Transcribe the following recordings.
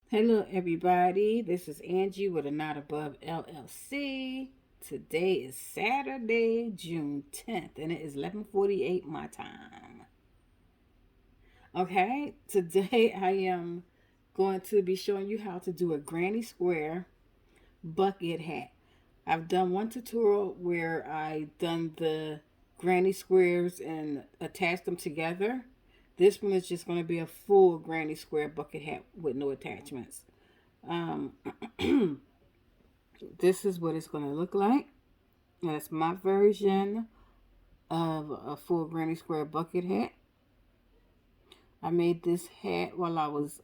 Hello, everybody. This is Angie with a Not Above LLC. Today is Saturday, June 10th, and it is 11:48 my time. Okay, today I am going to be showing you how to do a granny square bucket hat. I've done one tutorial where I done the granny squares and attached them together. This one is just going to be a full granny square bucket hat with no attachments. Um, this is what it's going to look like. That's my version of a full granny square bucket hat. I made this hat while I was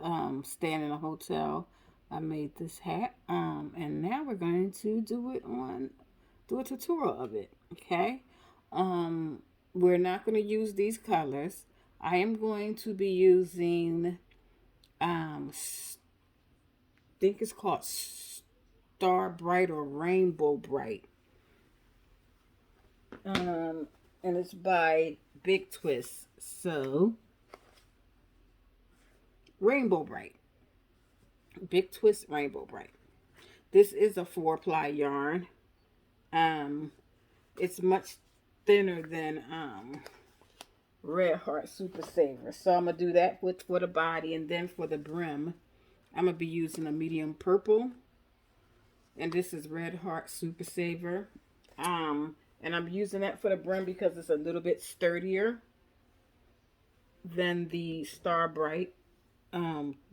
staying in a hotel. I made this hat, and now we're going to do a tutorial of it. Okay, um, we're not going to use these colors. I am going to be using, think it's called Star Bright or Rainbow Bright. Um, and it's by Big Twist. So, Rainbow Bright. Big Twist Rainbow Bright. This is a 4-ply yarn. Um, it's much thinner than Red Heart Super Saver. So I'm gonna do that with for the body, and then for the brim, I'm gonna be using a medium purple, and this is Red Heart Super Saver. And I'm using that for the brim because it's a little bit sturdier than the Star Bright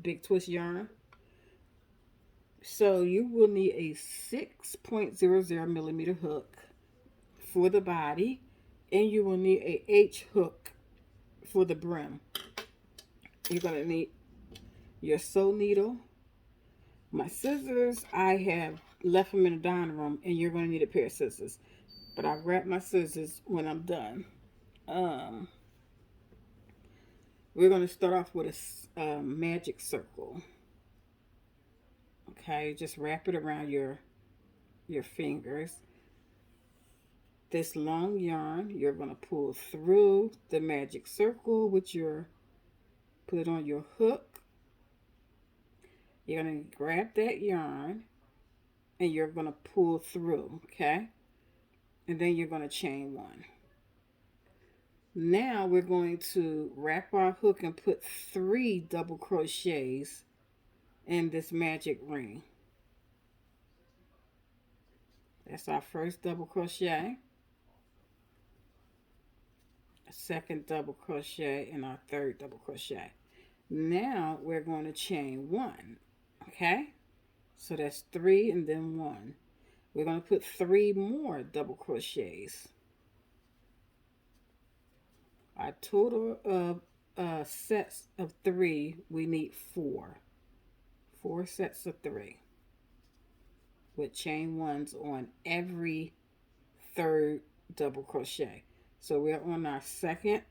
Big Twist yarn. So you will need a 6.00 millimeter hook for the body, and you will need a H hook for the brim. You're going to need your sew needle. My scissors, I have left them in the dining room, and you're going to need a pair of scissors. But I grab my scissors when I'm done. Um, we're going to start off with a magic circle. Okay, just wrap it around your fingers. This long yarn, you're going to pull through the magic circle with your, put it on your hook. You're going to grab that yarn and you're going to pull through, okay? And then you're going to chain one. Now we're going to wrap our hook and put 3 double crochets in this magic ring. That's our first double crochet, a second double crochet, and our third double crochet. Now we're going to chain one, okay? So that's 3 and then 1. We're going to put 3 more double crochets. Our total of sets of 3, we need 4. 4 sets of 3 with chain ones on every third double crochet. So we're on our second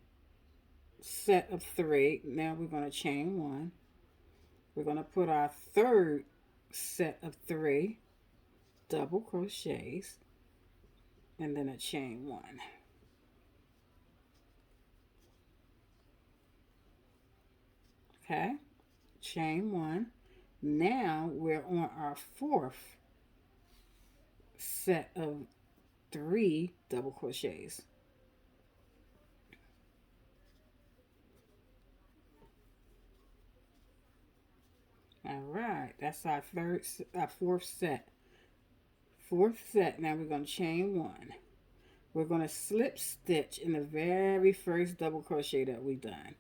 set of 3. Now we're going to chain 1. We're going to put our third set of 3 double crochets and then a chain 1. Okay, chain 1. Now we're on our fourth set of 3 double crochets. All right, that's our fourth set. Fourth set. Now we're going to chain 1. We're going to slip stitch in the very first double crochet that we done.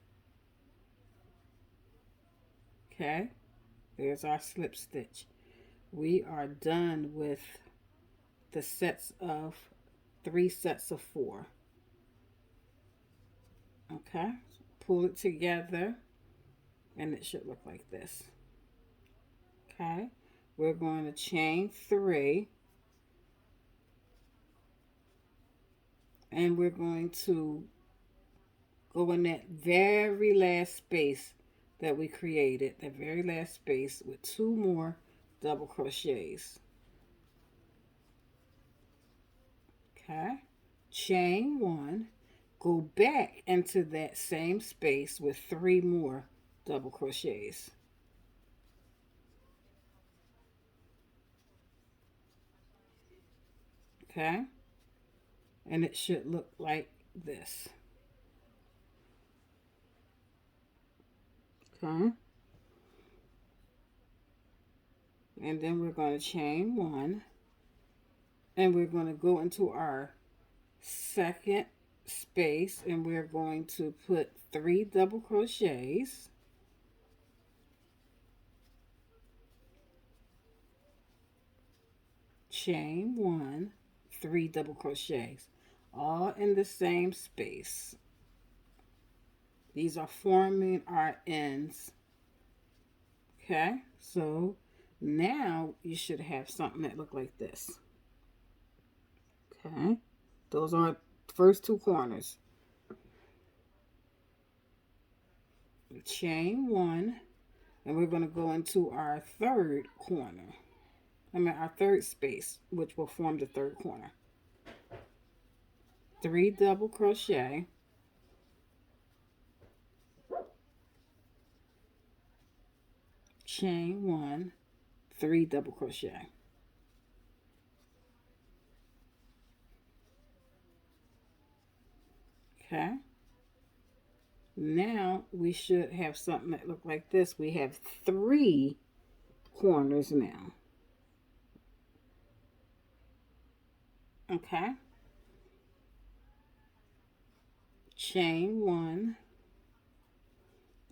Okay, there's our slip stitch. We are done with the sets of 3 sets of 4. Okay, pull it together and it should look like this. Okay, we're going to chain 3 and we're going to go in that very last space that we created, that very last space, with 2 more double crochets. Okay, chain 1, go back into that same space with 3 more double crochets. Okay, and it should look like this. Okay, and then we're going to chain one, and we're going to go into our second space, and we're going to put 3 double crochets, chain one, 3 double crochets, all in the same space. These are forming our ends. Okay, so now you should have something that look like this. Okay, those are first 2 corners. Chain one, and we're going to go into our third corner. Our third space, which will form the third corner. 3 double crochet, chain one, 3 double crochet. Okay, now we should have something that look like this. We have 3 corners now. Okay, chain one,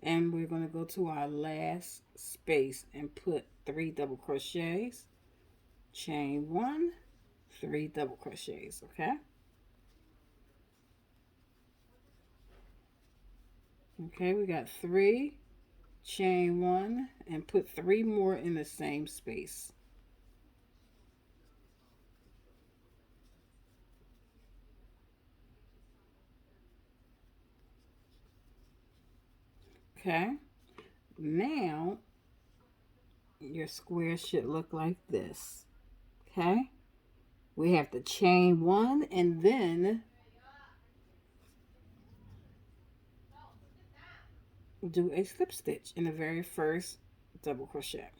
and we're going to go to our last space and put 3 double crochets, chain one, 3 double crochets. Okay, we got 3, chain one, and put 3 more in the same space. Okay, now your square should look like this. Okay, we have to chain one and then do a slip stitch in the very first double crochet.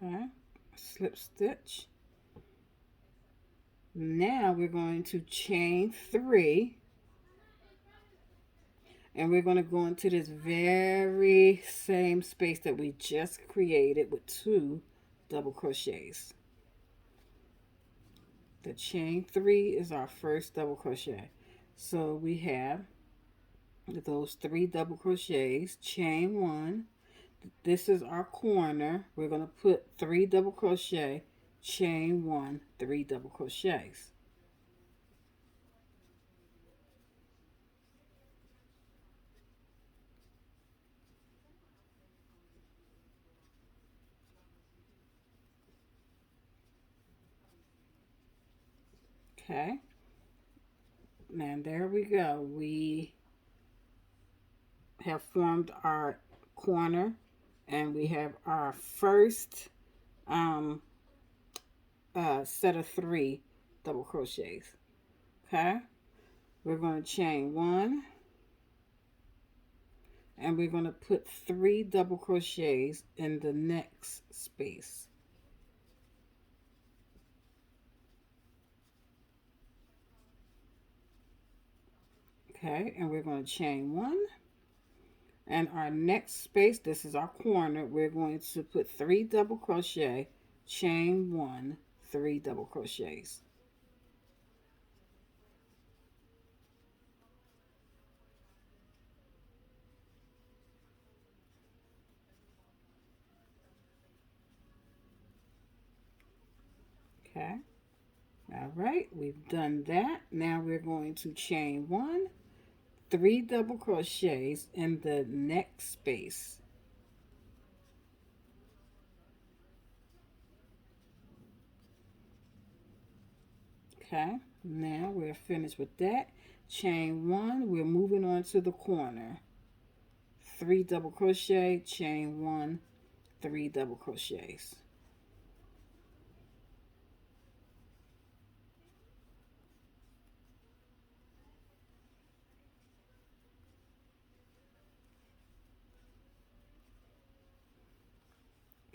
Okay, slip stitch. Now we're going to chain 3, and we're going to go into this very same space that we just created with 2 double crochets. The chain 3 is our first double crochet. So we have those 3 double crochets, chain 1. This is our corner. We're going to put 3 double crochet, chain 1, 3 double crochets. Okay, and there we go. We have formed our corner, and we have our first set of 3 double crochets. Okay, we're going to chain 1, and we're going to put 3 double crochets in the next space. Okay, and we're going to chain 1, and our next space, this is our corner, we're going to put 3 double crochet, chain 1, 3 double crochets. Okay, all right, we've done that. Now we're going to chain 1, 3 double crochets in the next space. Okay, now we're finished with that. Chain 1, we're moving on to the corner. 3 double crochet, chain 1, 3 double crochets.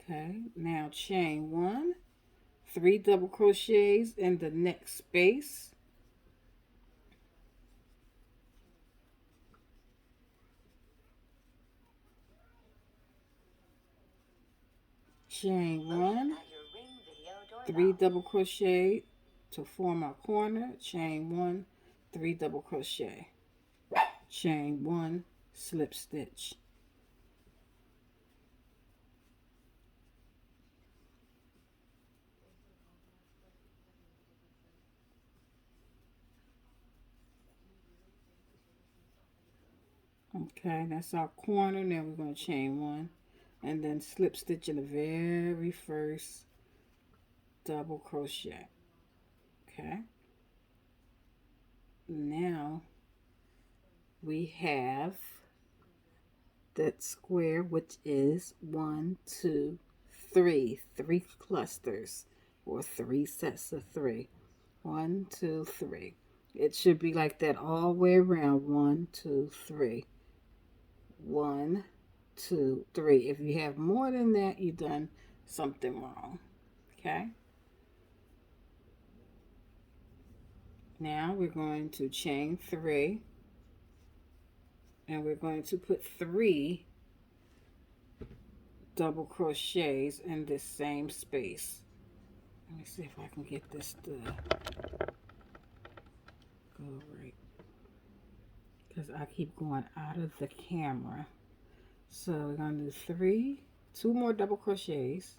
Okay, now chain one, 3 double crochets in the next space, chain one, 3 double crochet to form our corner, chain one, 3 double crochet, chain one, slip stitch. Okay, that's our corner. Now we're going to chain one and then slip stitch in the very first double crochet. Okay, now we have that square, which is 1, 2, 3, 3 clusters or 3 sets of 3. 1, 2, 3. It should be like that all the way around. 1, 2, 3. 1, 2, 3. If you have more than that, you've done something wrong. Okay. Now we're going to chain 3 and we're going to put 3 double crochets in this same space. Let me see if I can get this to go right, because I keep going out of the camera. So we're going to do 2 more double crochets,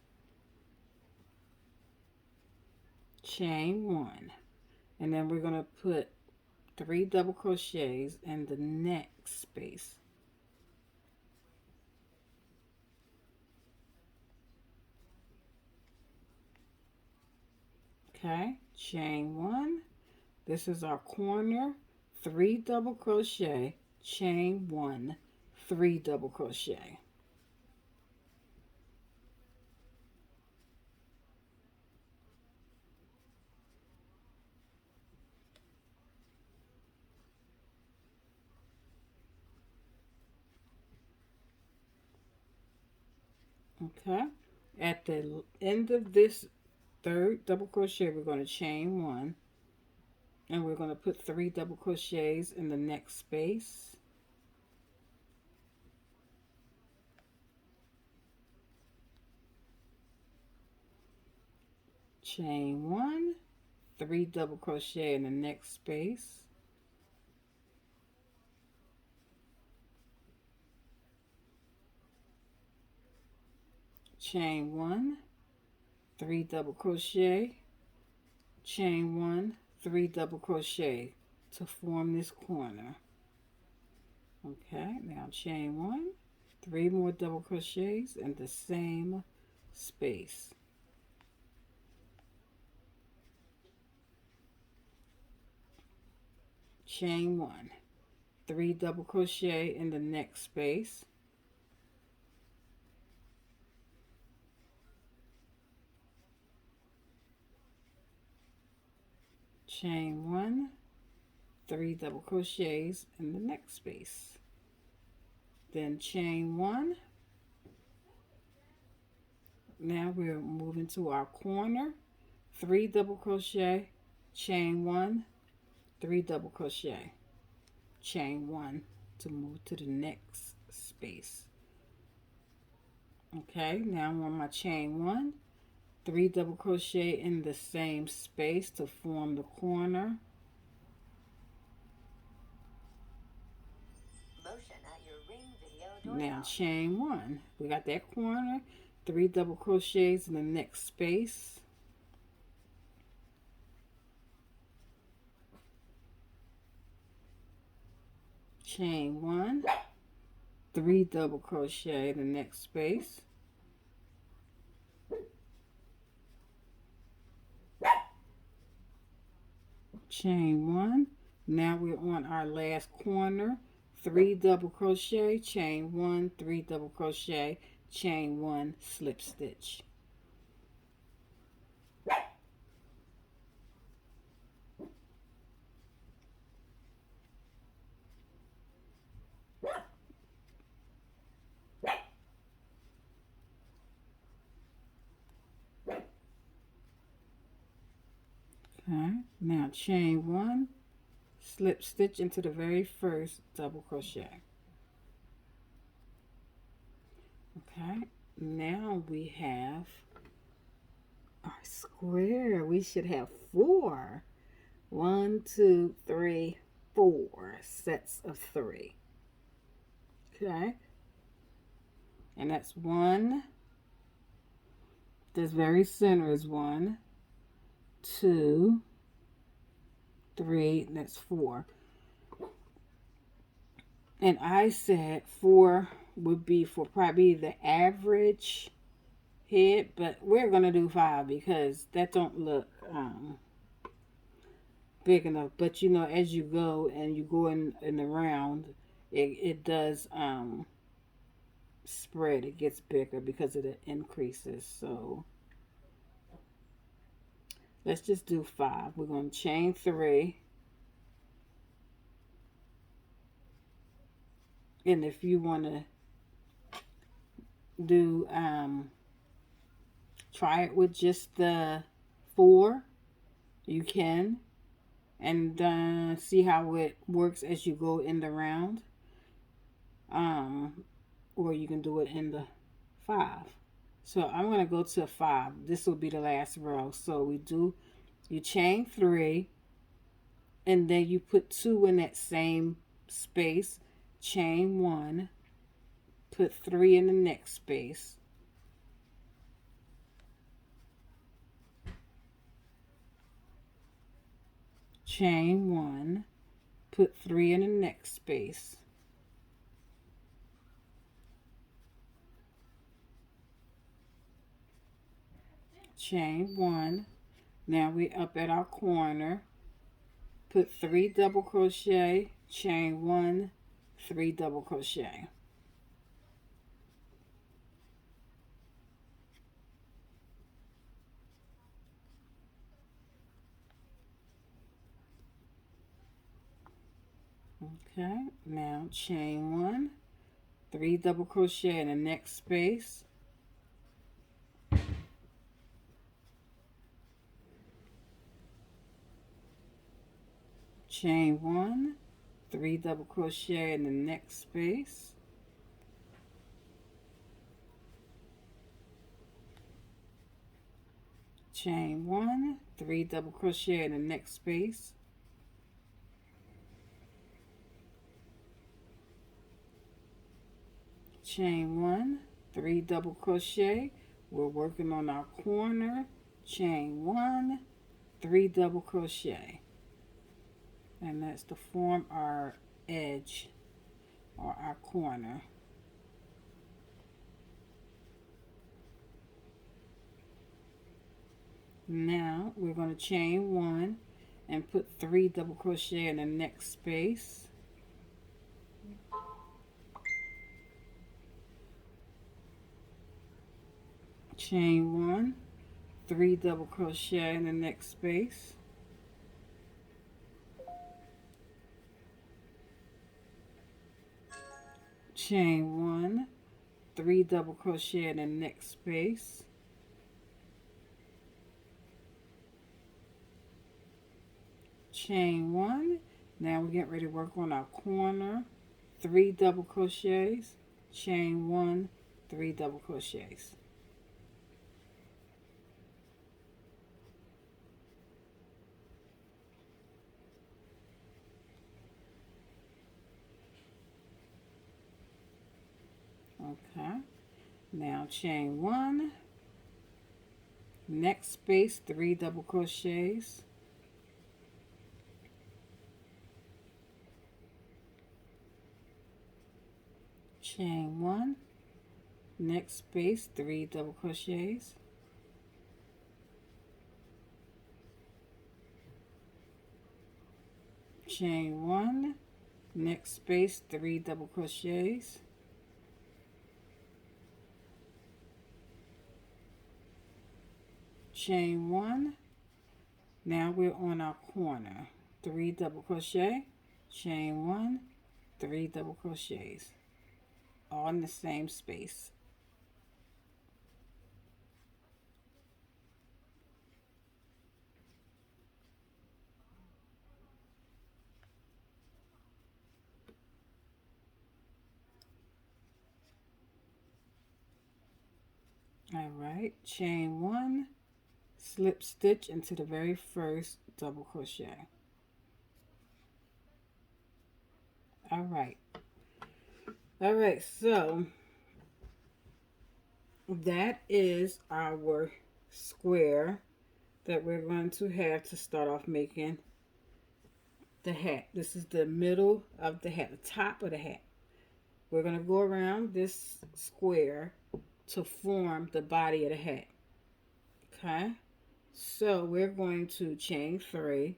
chain 1, and then we're going to put 3 double crochets in the next space. Okay, chain 1. This is our corner. 3 double crochet, chain 1, 3 double crochet. Okay, at the end of this third double crochet, we're going to chain 1 and we're going to put 3 double crochets in the next space. Chain 1, 3 double crochet in the next space. Chain 1, 3 double crochet, chain 1, 3 double crochet to form this corner. Okay, now chain 1, 3 more double crochets in the same space. Chain 1, 3 double crochet in the next space. Chain 1, 3 double crochets in the next space. Then chain 1. Now we're moving to our corner. 3 double crochet, chain 1, 3 double crochet, chain 1 to move to the next space. Okay, now I'm on my chain 1, 3 double crochet in the same space to form the corner. Now chain 1, we got that corner, 3 double crochets in the next space. Chain 1, 3 double crochet in the next space. Chain 1. Now we're on our last corner. 3 double crochet, chain 1, 3 double crochet, chain 1, slip stitch. Okay, now chain one, slip stitch into the very first double crochet. Okay, now we have our square. We should have 4. 1, 2, 3, 4 sets of 3. Okay, and that's 1. This very center is 1, 2, 3, and that's 4. And I said 4 would be for probably the average head, but we're gonna do 5 because that don't look big enough. But you know, as you go and you go in the round, it does spread. It gets bigger because it increases. So let's just do 5. We're gonna chain 3, and if you want to do try it with just the 4, you can, and see how it works as you go in the round. Or you can do it in the 5. So I'm going to go to 5. This will be the last row. So you chain 3, and then you put 2 in that same space, chain 1, put 3 in the next space, chain 1, put 3 in the next space, chain 1. Now we up at our corner, put 3 double crochet, chain 1, 3 double crochet. Okay, now chain 1, 3 double crochet in the next space, chain 1, 3 double crochet in the next space, chain 1, 3 double crochet in the next space, chain 1, 3 double crochet. We're working on our corner, chain 1, 3 double crochet, and that's to form our edge or our corner. Now we're going to chain 1 and put 3 double crochet in the next space, chain 1, 3 double crochet in the next space, chain 1, 3 double crochet in the next space, chain 1. Now we're getting ready to work on our corner, 3 double crochets, chain 1, 3 double crochets. Okay, now chain 1, next space, 3 double crochets, chain 1, next space, 3 double crochets, chain 1, next space, 3 double crochets, chain 1. Now we're on our corner, 3 double crochet, chain 1, 3 double crochets, all in the same space. All right, chain one, slip stitch into the very first double crochet. All right. All right, so that is our square that we're going to have to start off making the hat. This is the middle of the hat, the top of the hat. We're going to go around this square to form the body of the hat. Okay, so we're going to chain three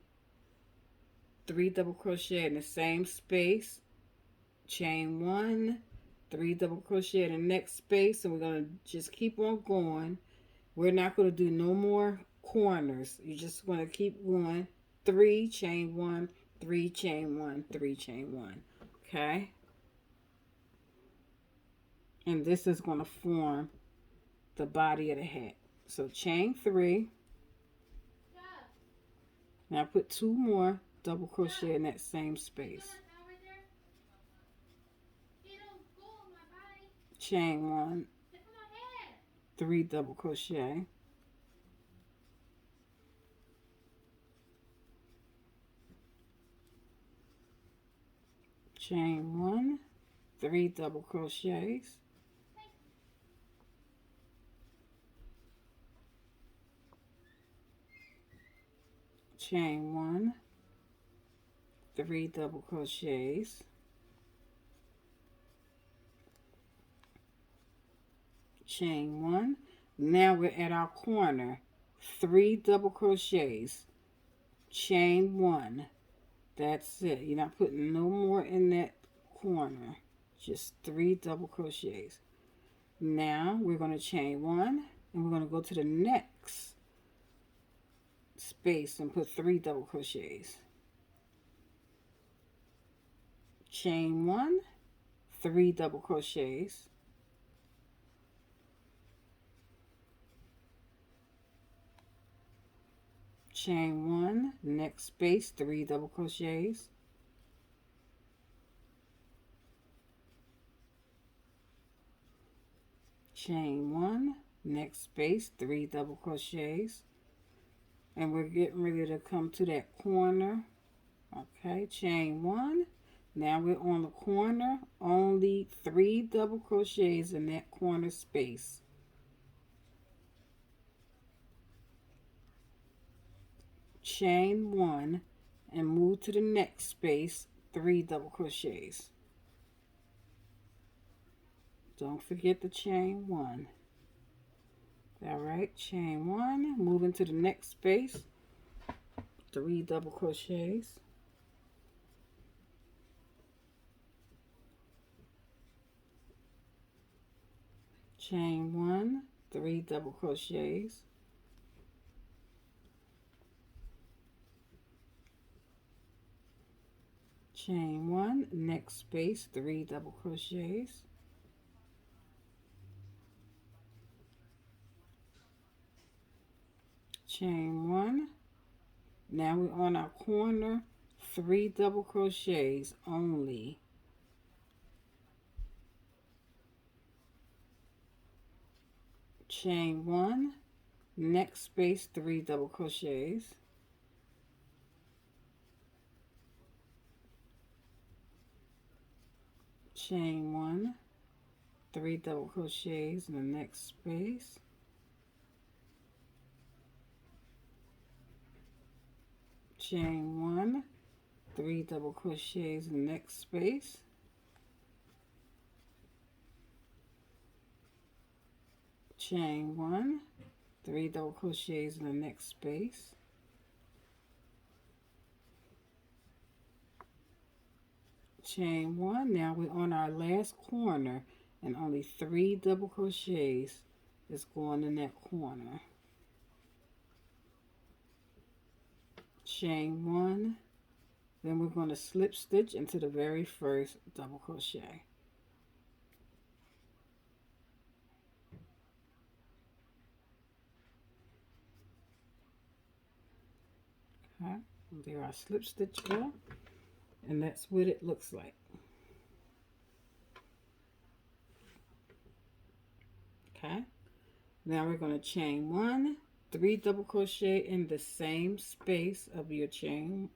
double crochet in the same space, chain one, three double crochet in the next space, and we're going to just keep on going. We're not going to do no more corners. You're just going to keep going. Three, chain one, three, chain one, three, chain one. Okay, and this is going to form the body of the hat. So chain three. Now put two more double crochet in that same space. Chain one, three double crochet, chain one, three double crochets, chain one, three double crochets, chain one. Now we're at our corner, three double crochets, chain one. That's it. You're not putting no more in that corner, just three double crochets. Now we're going to chain one, and we're going to go to the next space and put three double crochets. Chain one, three double crochets, chain one, next space, three double crochets, chain one, next space, three double crochets, and we're getting ready to come to that corner. Okay, chain one. Now we're on the corner, only three double crochets in that corner space. Chain one and move to the next space, three double crochets. Don't forget the chain one. All right, chain one, move into the next space, three double crochets. Chain one, three double crochets. Chain one, next space, three double crochets. Chain one. Now we're on our corner, three double crochets only. Chain one, next space, three double crochets. Chain one, three double crochets in the next space. Chain one, three double crochets in the next space. Chain one, three double crochets in the next space. Chain one. Now we're on our last corner, and only three double crochets is going in that corner. Chain one, then we're going to slip stitch into the very first double crochet. Okay, there our slip stitch go, and that's what it looks like. Okay, Now we're going to chain 1, 3 double crochet in the same space of your chain,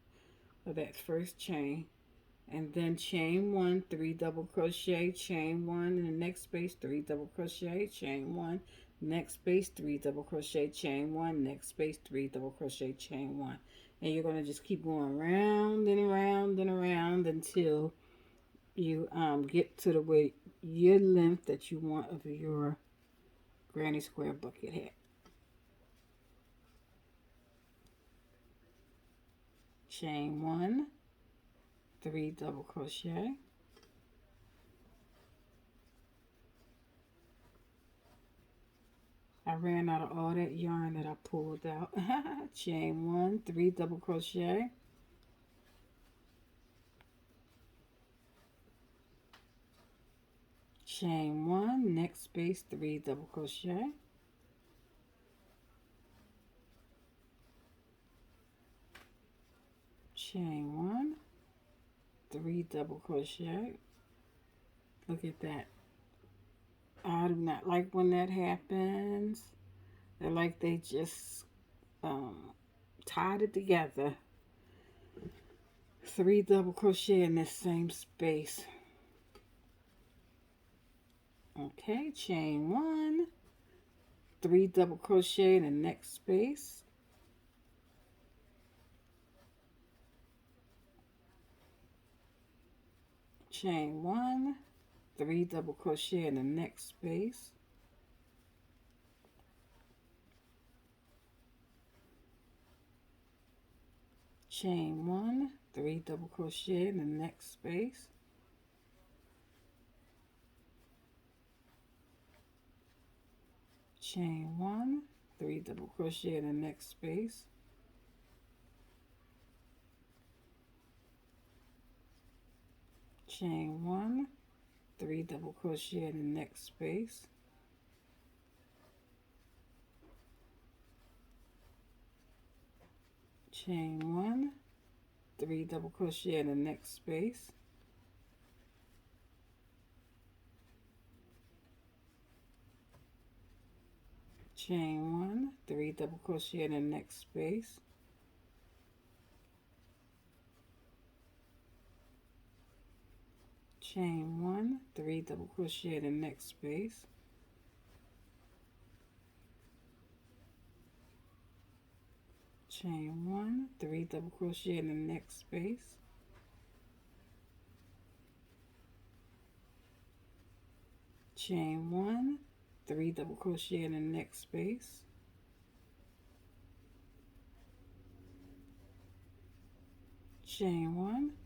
of that first chain, and then chain 1, 3 double crochet, chain 1 in the next space, 3 double crochet, chain 1, next space, 3 double crochet, chain 1, next space, 3 double crochet, chain 1. And you're going to just keep going round and around and around until you get to the way your length that you want of your granny square bucket hat. Chain 1, 3 double crochet, I ran out of all that yarn that I pulled out. Chain 1, 3 double crochet, chain 1, next space, 3 double crochet, chain 1, 3 double crochet. Look at that. I do not like when that happens. They're like they just tied it together. 3 double crochet in this same space. Okay, chain 1, 3 double crochet in the next space, chain 1, 3 double crochet in the next space, chain 1, 3 double crochet in the next space, chain 1, 3 double crochet in the next space, chain 1, 3 double crochet in the next space, chain 1, 3 double crochet in the next space, chain 1, 3 double crochet in the next space, chain 1, 3 double crochet in the next space, chain 1, 3 double crochet in the next space, chain 1, 3 double crochet in the next space, chain 1,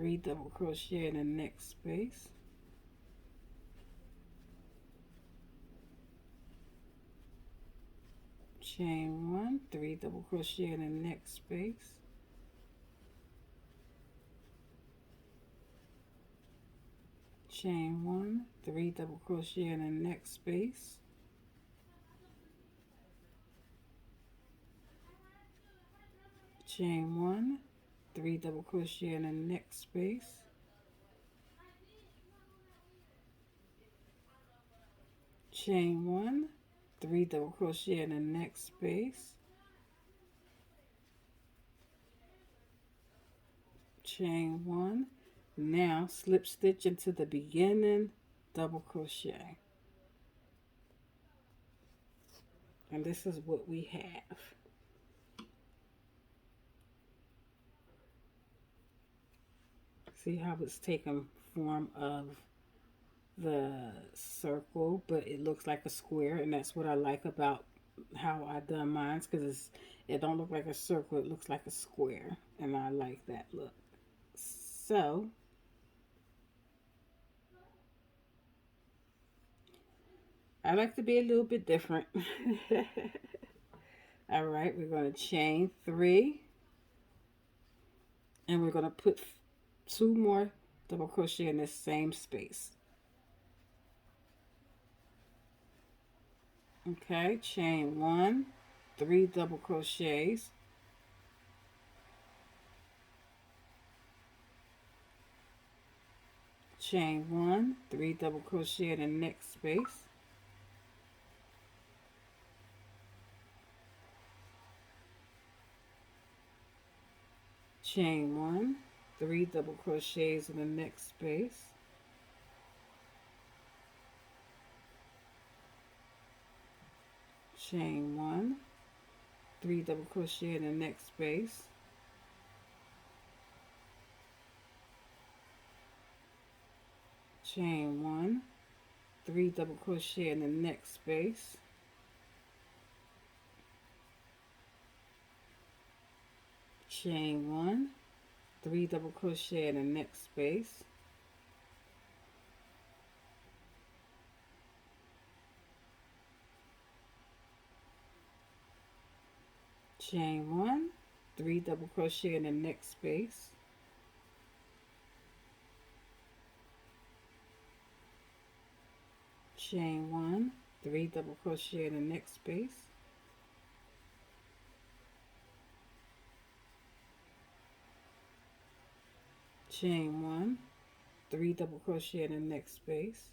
3 double crochet in the next space, chain 1, 3 double crochet in the next space, chain 1, 3 double crochet in the next space, chain 1, 3 double crochet in the next space, chain 1, 3 double crochet in the next space, chain 1. Now slip stitch into the beginning double crochet, and this is what we have. See how it's taken form of the circle, but it looks like a square, and that's what I like about how I done mine, because it don't look like a circle, it looks like a square, and I like that look. So I like to be a little bit different. All right, we're going to chain 3, and we're going to put 2 more double crochet in this same space. Okay, chain 1, 3 double crochets, chain 1, 3 double crochet in the next space, chain one, 3 double crochets in the next space, chain one, 3 double crochet in the next space, chain one, 3 double crochet in the next space, chain one, 3 double crochet in the next space, chain one, 3 double crochet in the next space, chain one, 3 double crochet in the next space, chain one, 3 double crochet in the next space,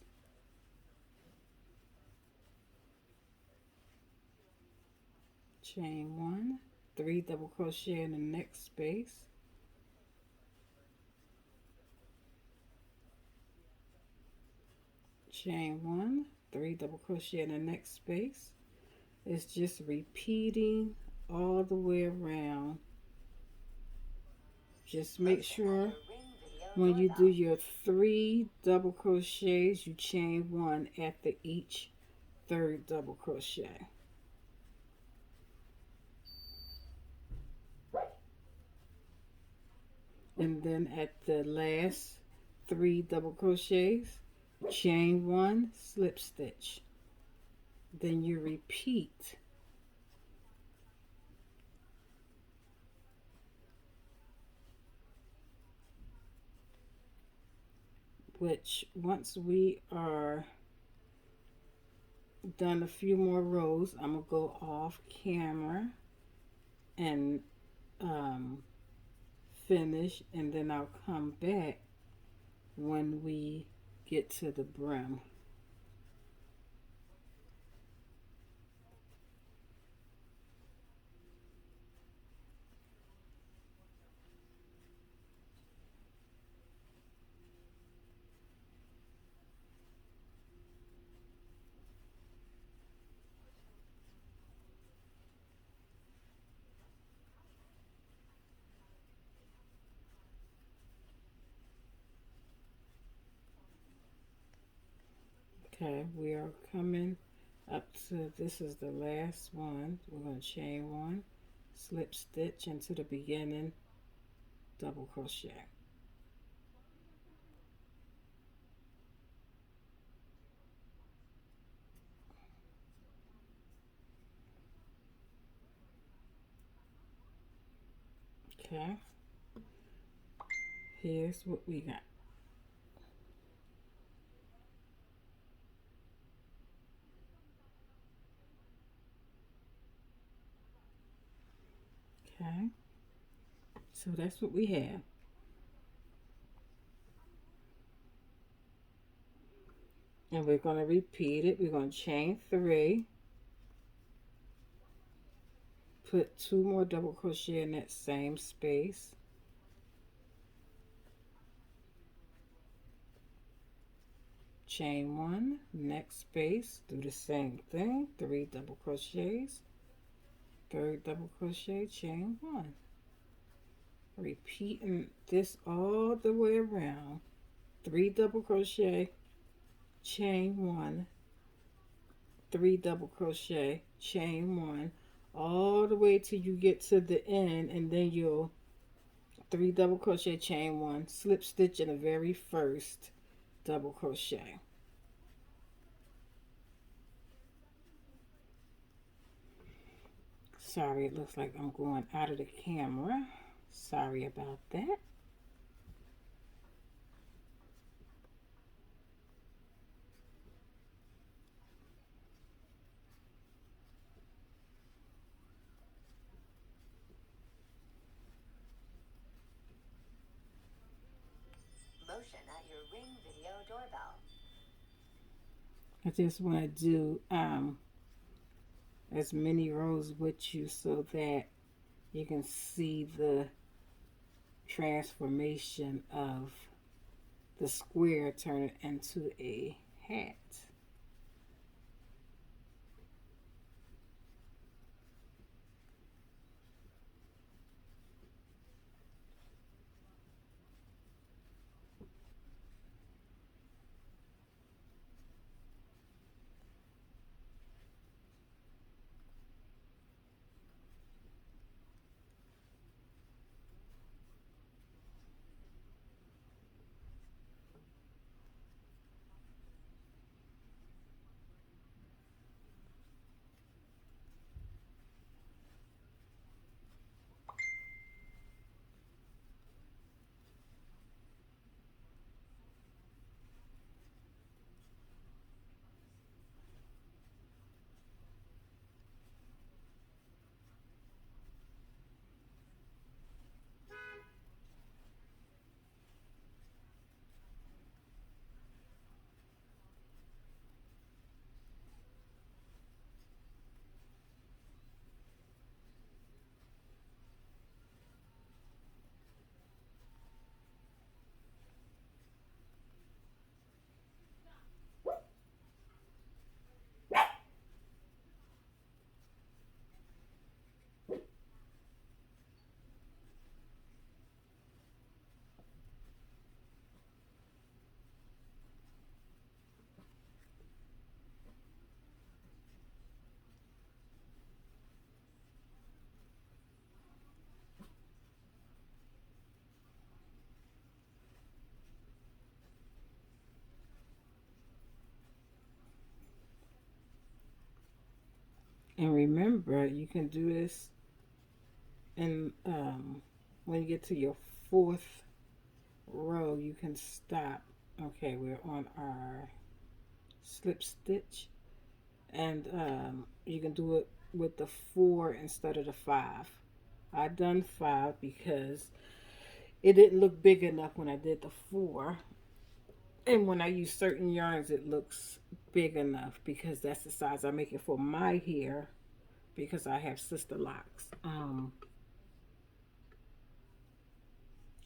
chain one, 3 double crochet in the next space, chain one, 3 double crochet in the next space. It's just repeating all the way around. Just make sure when you do your 3 double crochets, you chain one after each third double crochet. And then at the last 3 double crochets, chain one, slip stitch. Then you repeat. Which once we are done a few more rows, I'm gonna go off camera and finish, and then I'll come back when we get to the brim. Okay, we are coming up to, this is the last one. We're going to chain one, slip stitch into the beginning double crochet. Okay, here's what we got. Okay, so that's what we have. And we're going to repeat it. We're going to chain 3, put 2 more double crochet in that same space, chain 1, next space, do the same thing, 3 double crochets, third double crochet, chain 1. Repeating this all the way around, 3 double crochet, chain 1, 3 double crochet, chain 1, all the way till you get to the end, and then you'll 3 double crochet, chain 1, slip stitch in the very first double crochet. Sorry, it looks like I'm going out of the camera. Sorry about that. Motion at your Ring Video doorbell. I just want to do as many rows with you so that you can see the transformation of the square turning into a hat. And remember, you can do this, and when you get to your fourth row, you can stop. Okay, we're on our slip stitch, and you can do it with the 4 instead of the 5. I done 5 because it didn't look big enough when I did the 4, and when I use certain yarns it looks big enough because that's the size I make it for my hair, because I have sister locks.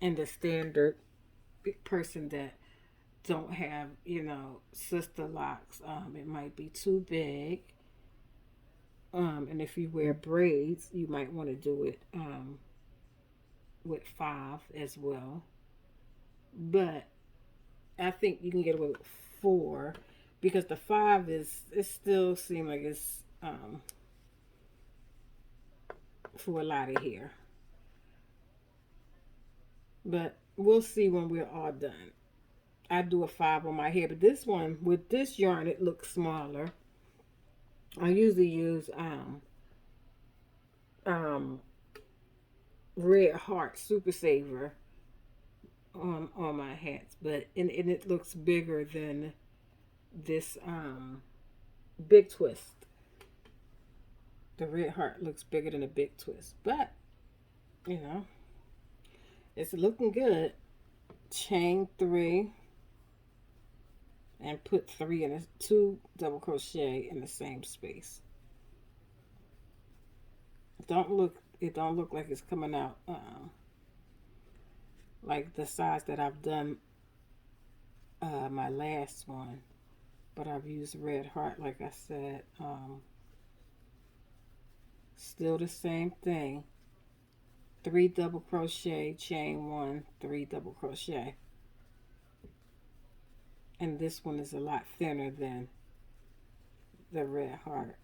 And the standard person that don't have, sister locks, it might be too big. And if you wear braids, you might want to do it with 5 as well. But I think you can get away with 4 because the 5 is, it still seems like it's for a lot of hair. But we'll see when we're all done. I do a 5 on my hair, but this one with this yarn it looks smaller. I usually use um Red Heart Super Saver on my hats, but and it looks bigger than this Big Twist. The Red Heart looks bigger than a Big Twist, but you know it's looking good. Chain 3 and put 3 in a 2 double crochet in the same space. It don't look like it's coming out like the size that I've done my last one, but I've used Red Heart like I said. Still the same thing. 3 double crochet, chain 1, 3 double crochet, and this one is a lot thinner than the Red Heart.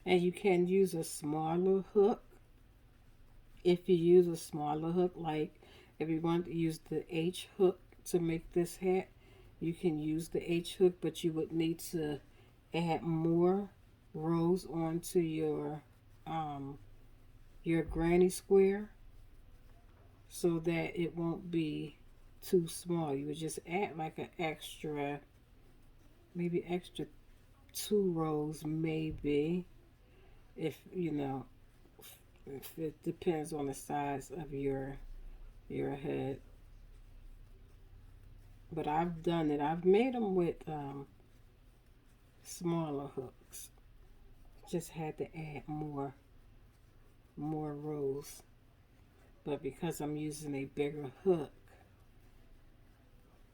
And you can use a smaller hook if you use a smaller hook. Like If you want to use the H hook to make this hat, you can use the H hook, but you would need to add more rows onto your granny square so that it won't be too small. You would just add like an extra, maybe extra 2 rows, maybe, if you know, if it depends on the size of your head. But I've done it. I've made them with smaller hooks. Just had to add more rows. But because I'm using a bigger hook,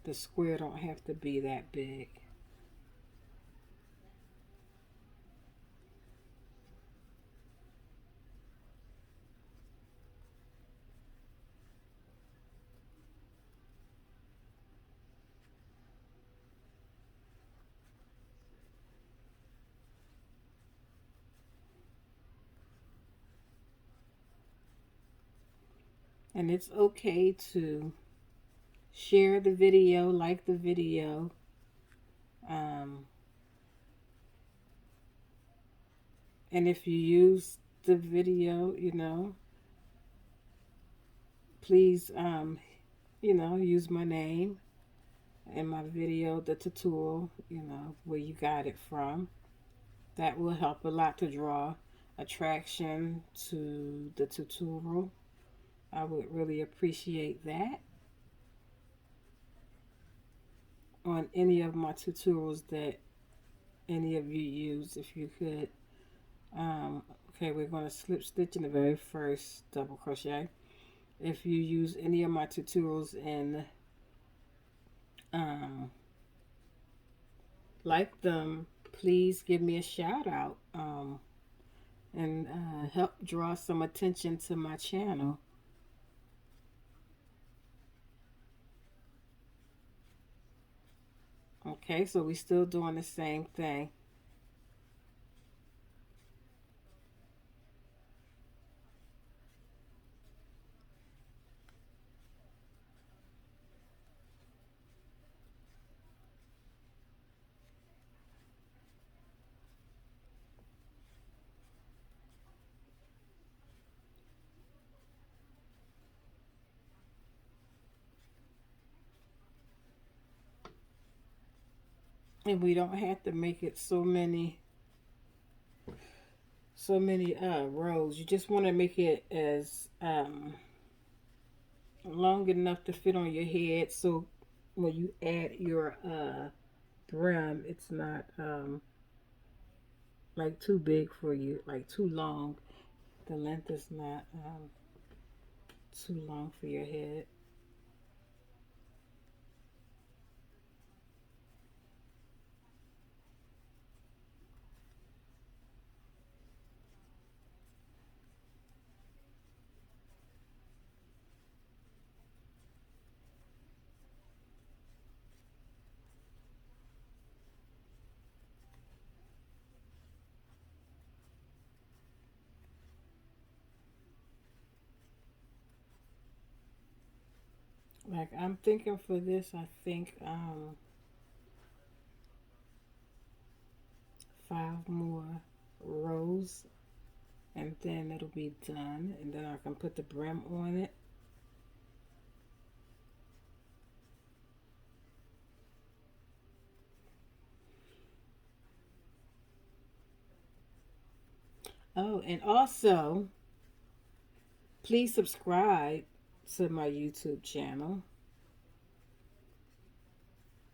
the square don't have to be that big. And it's okay to share the video, like the video. Um, and if you use the video, please, use my name in my video, the tutorial, where you got it from. That will help a lot to draw attraction to the tutorial. I would really appreciate that on any of my tutorials that any of you use, if you could. Okay, we're going to slip stitch in the very first double crochet. If you use any of my tutorials and like them, please give me a shout out and help draw some attention to my channel. Okay, so we're still doing the same thing. And we don't have to make it so many rows. You just want to make it as long enough to fit on your head, so when you add your brim, it's not like too big for you, like too long. The length is not too long for your head. Like I'm thinking for this, I think 5 more rows, and then it'll be done, and then I can put the brim on it. Oh, and also please subscribe to my YouTube channel.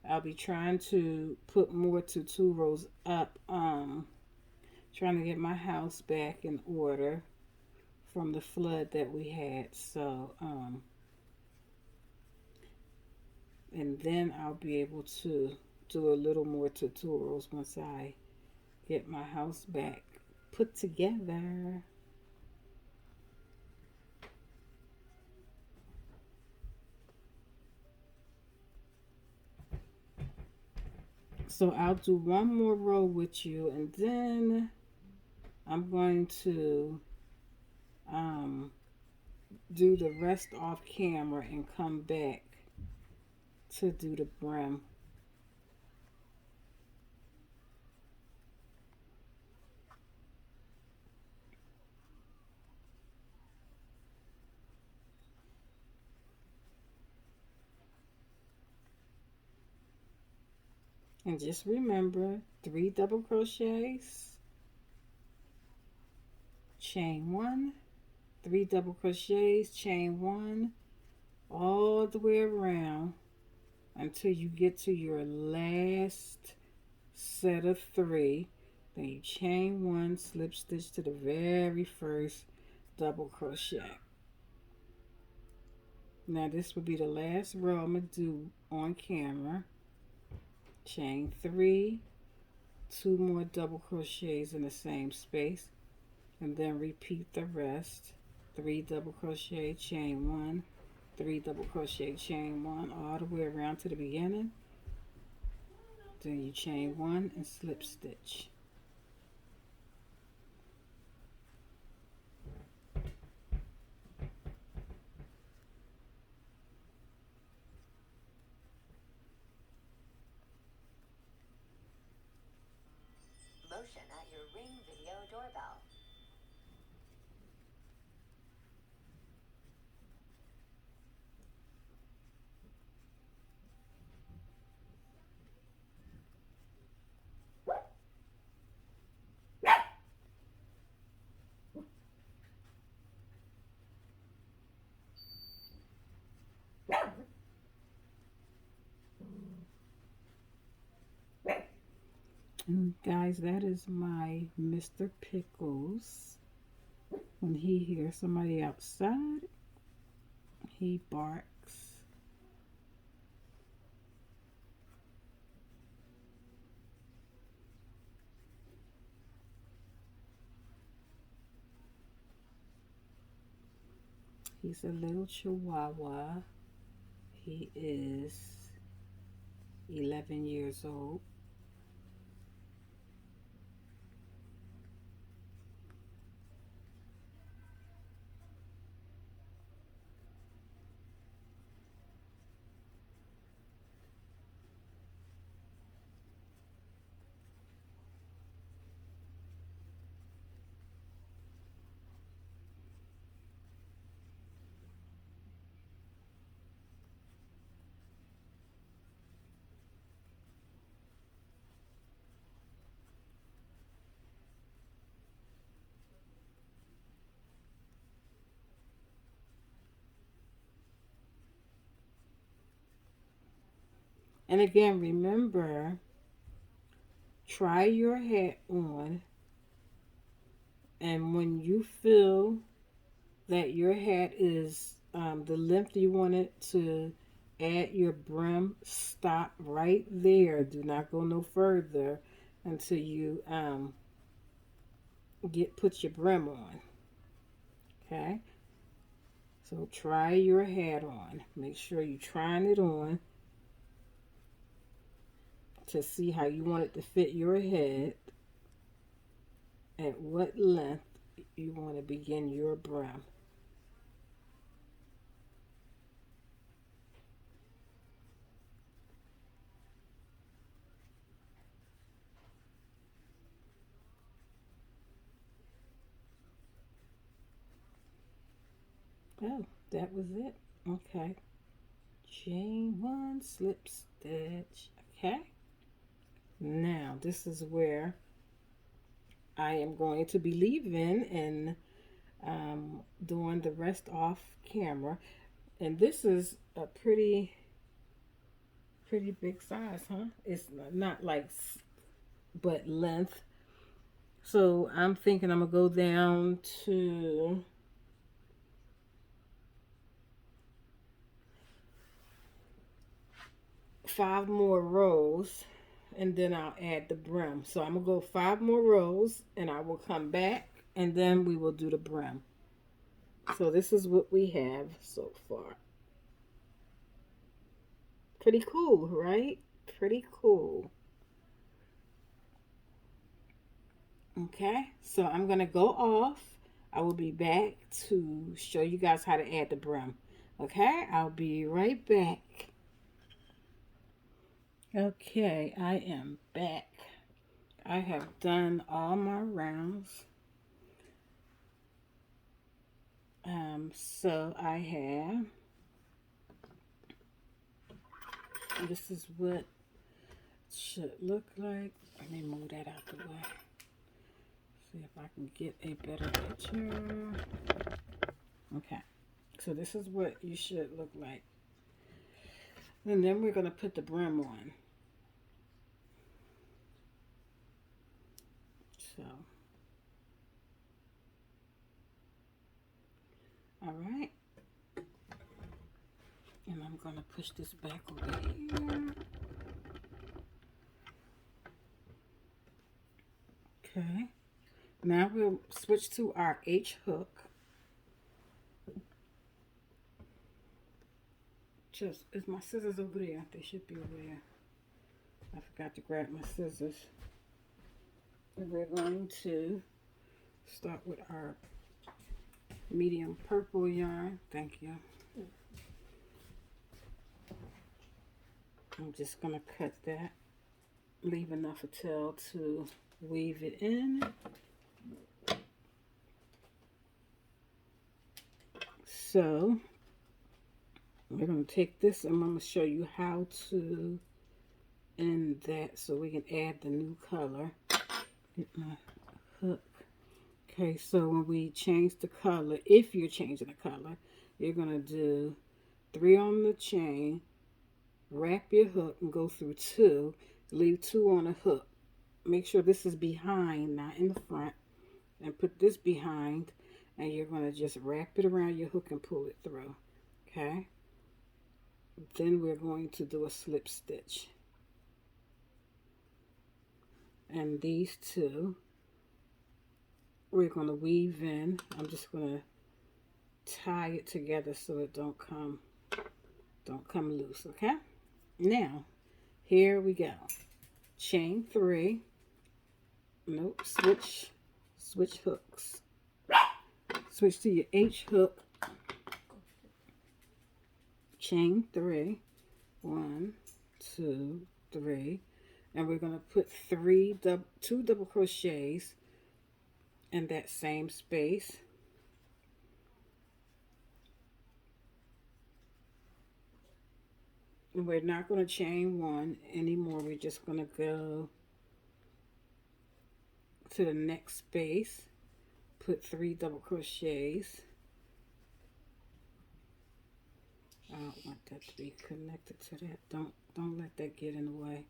I'll be trying to put more tutorials up, trying to get my house back in order from the flood that we had. So and then I'll be able to do a little more tutorials once I get my house back put together. So I'll do one more row with you, and then I'm going to do the rest off camera and come back to do the brim. And just remember 3 double crochets, chain 1, 3 double crochets, chain 1, all the way around until you get to your last set of 3. Then you chain 1, slip stitch to the very first double crochet. Now this will be the last row I'm going to do on camera. Chain 3, 2 more double crochets in the same space, and then repeat the rest. 3 double crochet, chain 1, 3 double crochet, chain 1, all the way around to the beginning. Then you chain 1 and slip stitch. Motion at your Ring Video doorbell. And guys, that is my Mr. Pickles. When he hears somebody outside, he barks. He's a little chihuahua. He is 11 years old. And again, remember, try your hat on, and when you feel that your hat is the length you want it to add your brim, stop right there. Do not go no further until you put your brim on. Okay, so try your hat on. Make sure you're trying it on to see how you want it to fit your head, at what length you want to begin your brim. Oh, that was it. Okay. Chain 1, slip stitch. Okay. Now, this is where I am going to be leaving and doing the rest off camera. And this is a pretty big size, huh? It's not like, but length. So I'm thinking I'm going to go down to 5 more rows, and then I'll add the brim. So I'm going to go 5 more rows, and I will come back, and then we will do the brim. So this is what we have so far. Pretty cool, right? Pretty cool. Okay, so I'm going to go off. I will be back to show you guys how to add the brim. Okay, I'll be right back. Okay, I am back. I have done all my rounds. So I have, this is what it should look like. Let me move that out the way. See if I can get a better picture. Okay, so this is what you should look like. And then we're going to put the brim on. So, all right. And I'm going to push this back over here. Okay. Now we'll switch to our H hook. Just, is my scissors over there? They should be over there. I forgot to grab my scissors. And we're going to start with our medium purple yarn. Thank you. I'm just going to cut that. Leave enough a tail to weave it in. So we're going to take this and I'm going to show you how to end that so we can add the new color. Get my hook. Okay, so when we change the color, if you're changing the color, you're going to do 3 on the chain, wrap your hook and go through 2, leave 2 on the hook. Make sure this is behind, not in the front, and put this behind, and you're going to just wrap it around your hook and pull it through. Okay, then we're going to do a slip stitch, and these 2 we're going to weave in. I'm just going to tie it together so it don't come loose. Okay, now here we go. Chain 3. Nope, switch hooks. Switch to your H hook. Chain 3. 1, 2, 3, and we're going to put 2 double crochets in that same space. And we're not going to chain 1 anymore. We're just going to go to the next space, put 3 double crochets. I don't want that to be connected to that. Don't let that get in the way.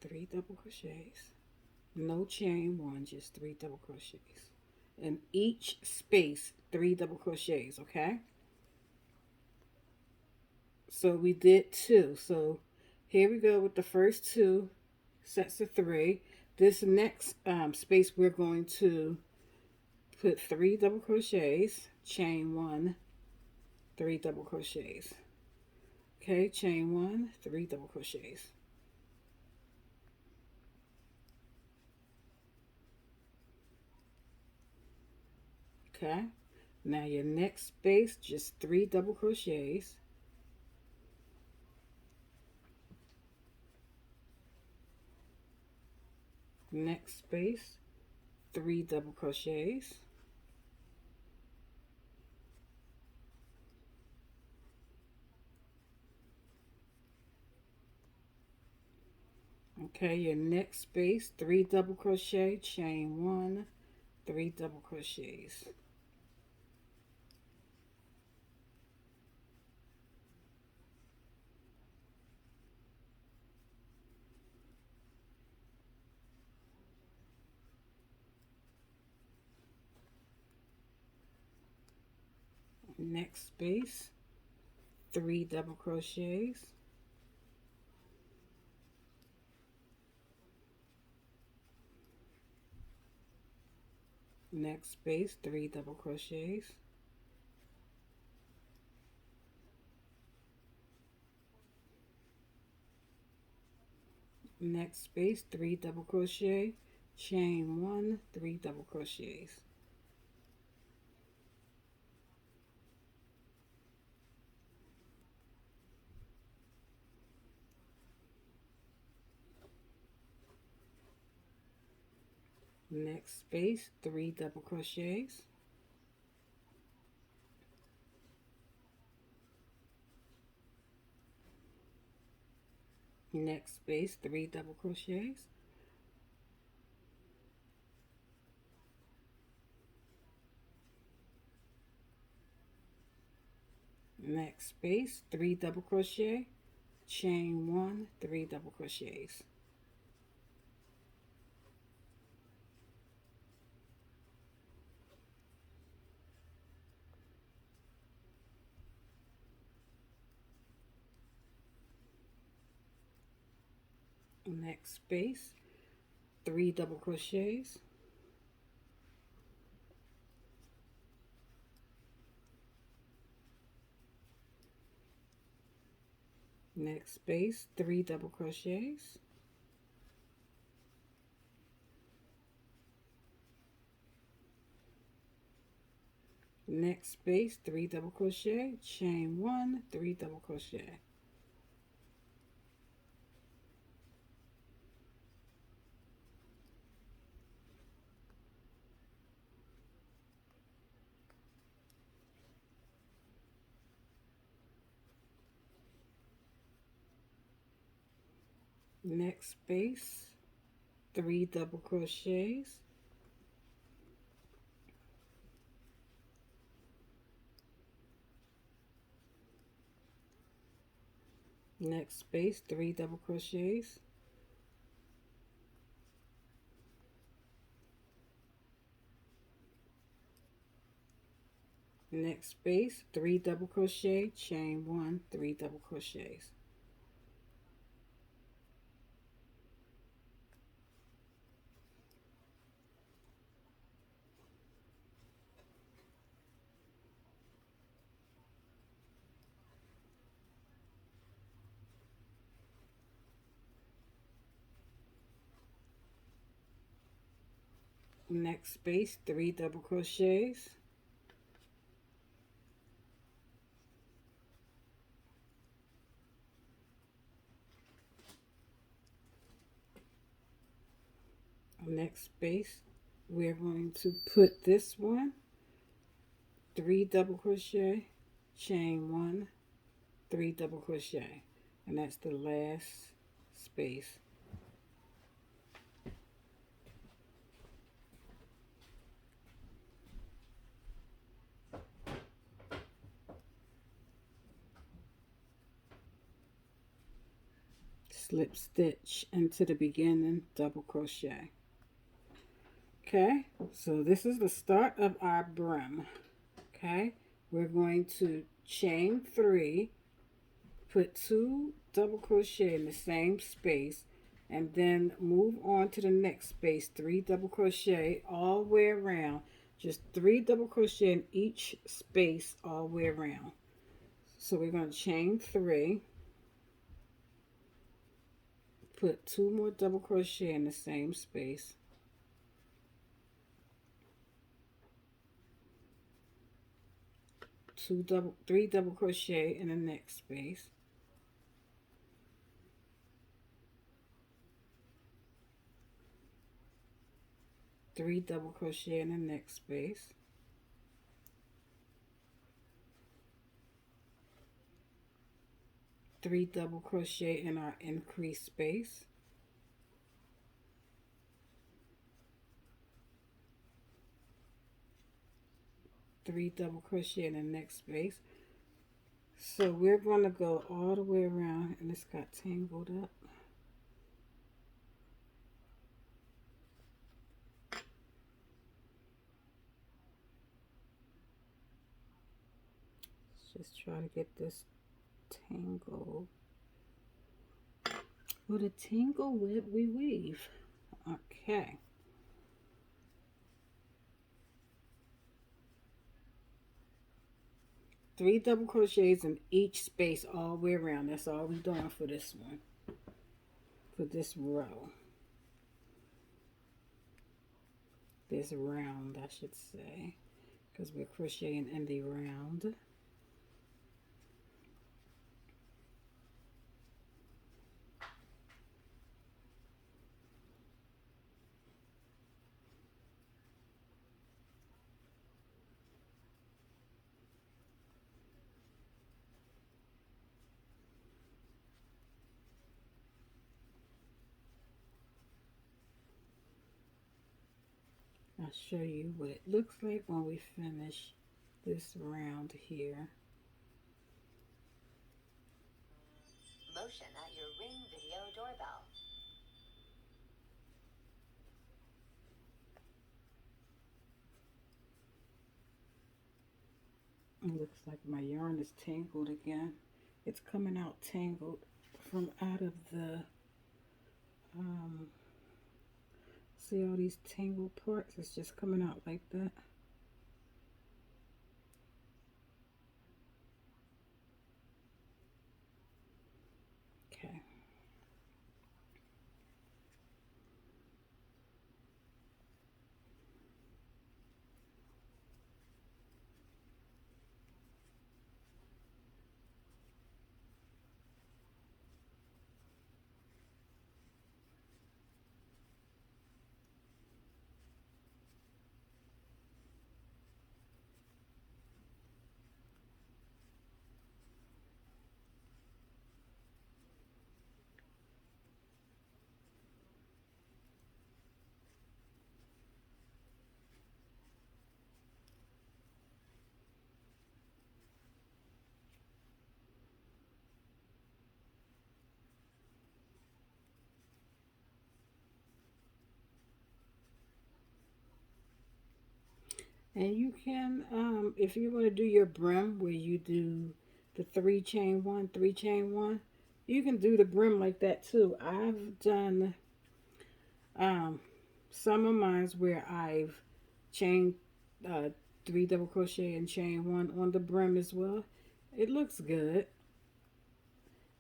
3 double crochets. No chain 1, just 3 double crochets. In each space, 3 double crochets, okay? So we did 2. So here we go with the first 2 sets of 3. This next space, we're going to put 3 double crochets, chain 1, 3 double crochets. Okay, chain 1, 3 double crochets. Okay, now your next space, just 3 double crochets. Next space, 3 double crochets. Okay, your next space, 3 double crochet, chain 1, 3 double crochets. Next space, 3 double crochets. Next space, 3 double crochets. Next space, 3 double crochet, chain 1, 3 double crochets. next space, 3 double crochets, next space, 3 double crochets, next space, 3 double crochet, chain 1, 3 double crochets. Next space, 3 double crochets, next space, 3 double crochets, next space, 3 double crochet, chain 1, 3 double crochet. Next space, 3 double crochets, next space, 3 double crochets, next space, 3 double crochet, chain 1, 3 double crochets. Next space, 3 double crochets, next space, we're going to put this one, 3 double crochet, chain 1, 3 double crochet, and that's the last space. Slip stitch into the beginning double crochet. Okay, so this is the start of our brim. Okay, we're going to chain 3, put 2 double crochet in the same space, and then move on to the next space, 3 double crochet all the way around, just 3 double crochet in each space all the way around. So we're going to chain 3, put 2 more double crochet in the same space, three double crochet in the next space, three double crochet in the next space, three double crochet in our increased space, three double crochet in the next space. So we're going to go all the way around, and it's got tangled up. Let's just try to get this tangle. With a tangle web we weave. Okay. Three double crochets in each space all the way around. That's all we're doing for this one. For this row. This round, I should say. Because we're crocheting in the round. I'll show you what it looks like when we finish this round here. Motion at your Ring Video doorbell. It looks like my yarn is tangled again. It's coming out tangled from out of the, see all these tangled parts? It's just coming out like that. Okay. And you can, if you want to do your brim where you do the 3-chain-1, 3-chain-1, you can do the brim like that too. I've done some of mine's where I've chained 3 double crochet and chain 1 on the brim as well. It looks good.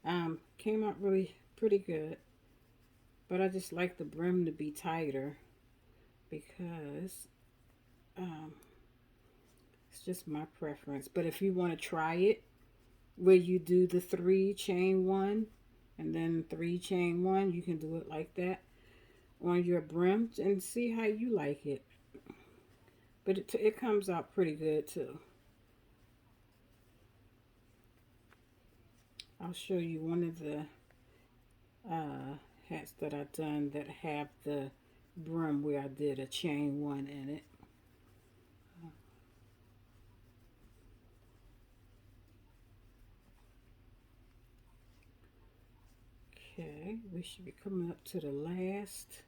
Came out really pretty good. But I just like the brim to be tighter because it's just my preference. But if you want to try it where you do the 3-chain-1 and then 3-chain-1, you can do it like that on your brim and see how you like it. But it comes out pretty good too. I'll show you one of the hats that I've done that have the brim where I did a chain 1 in it. Okay, we should be coming up to the last.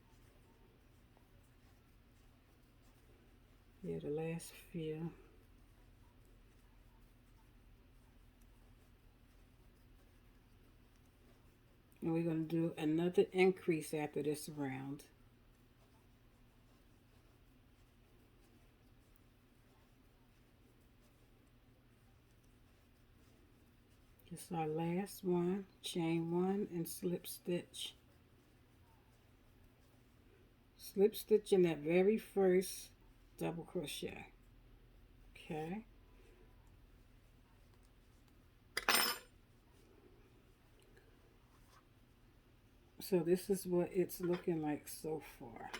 Yeah, the last few. And we're going to do another increase after this round. This is our last one, chain 1 and slip stitch. Slip stitch in that very first double crochet. Okay. So this is what it's looking like so far.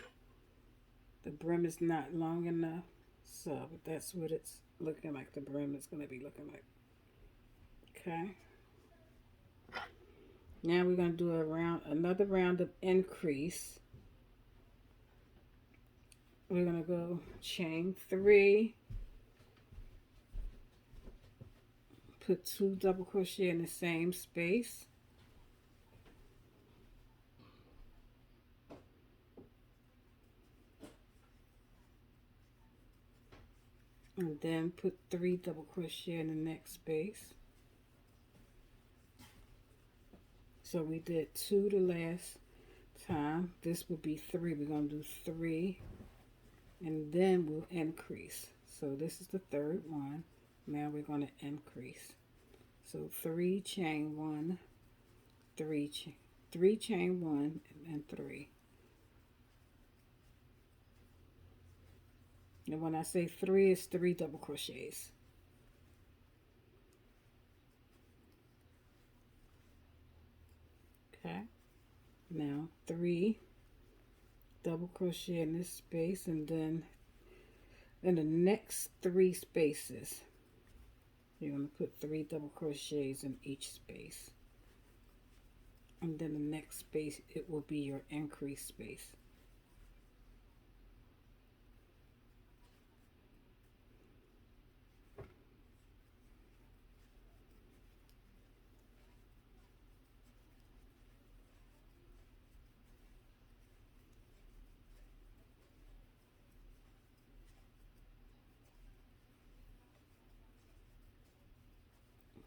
The brim is not long enough, so that's what it's looking like. The brim is going to be looking like. Okay. Now we're going to do another round of increase. We're going to go chain 3, put 2 double crochet in the same space, and then put 3 double crochet in the next space. So we did 2 the last time. This would be 3. We're going to do 3 and then we'll increase. So this is the third one. Now we're going to increase. So 3 chain 1, 3 chain 1 and 3. And when I say 3, it's 3 double crochets. Okay. Now 3 double crochet in this space, and then in the next 3 spaces you're going to put 3 double crochets in each space, and then the next space it will be your increase space.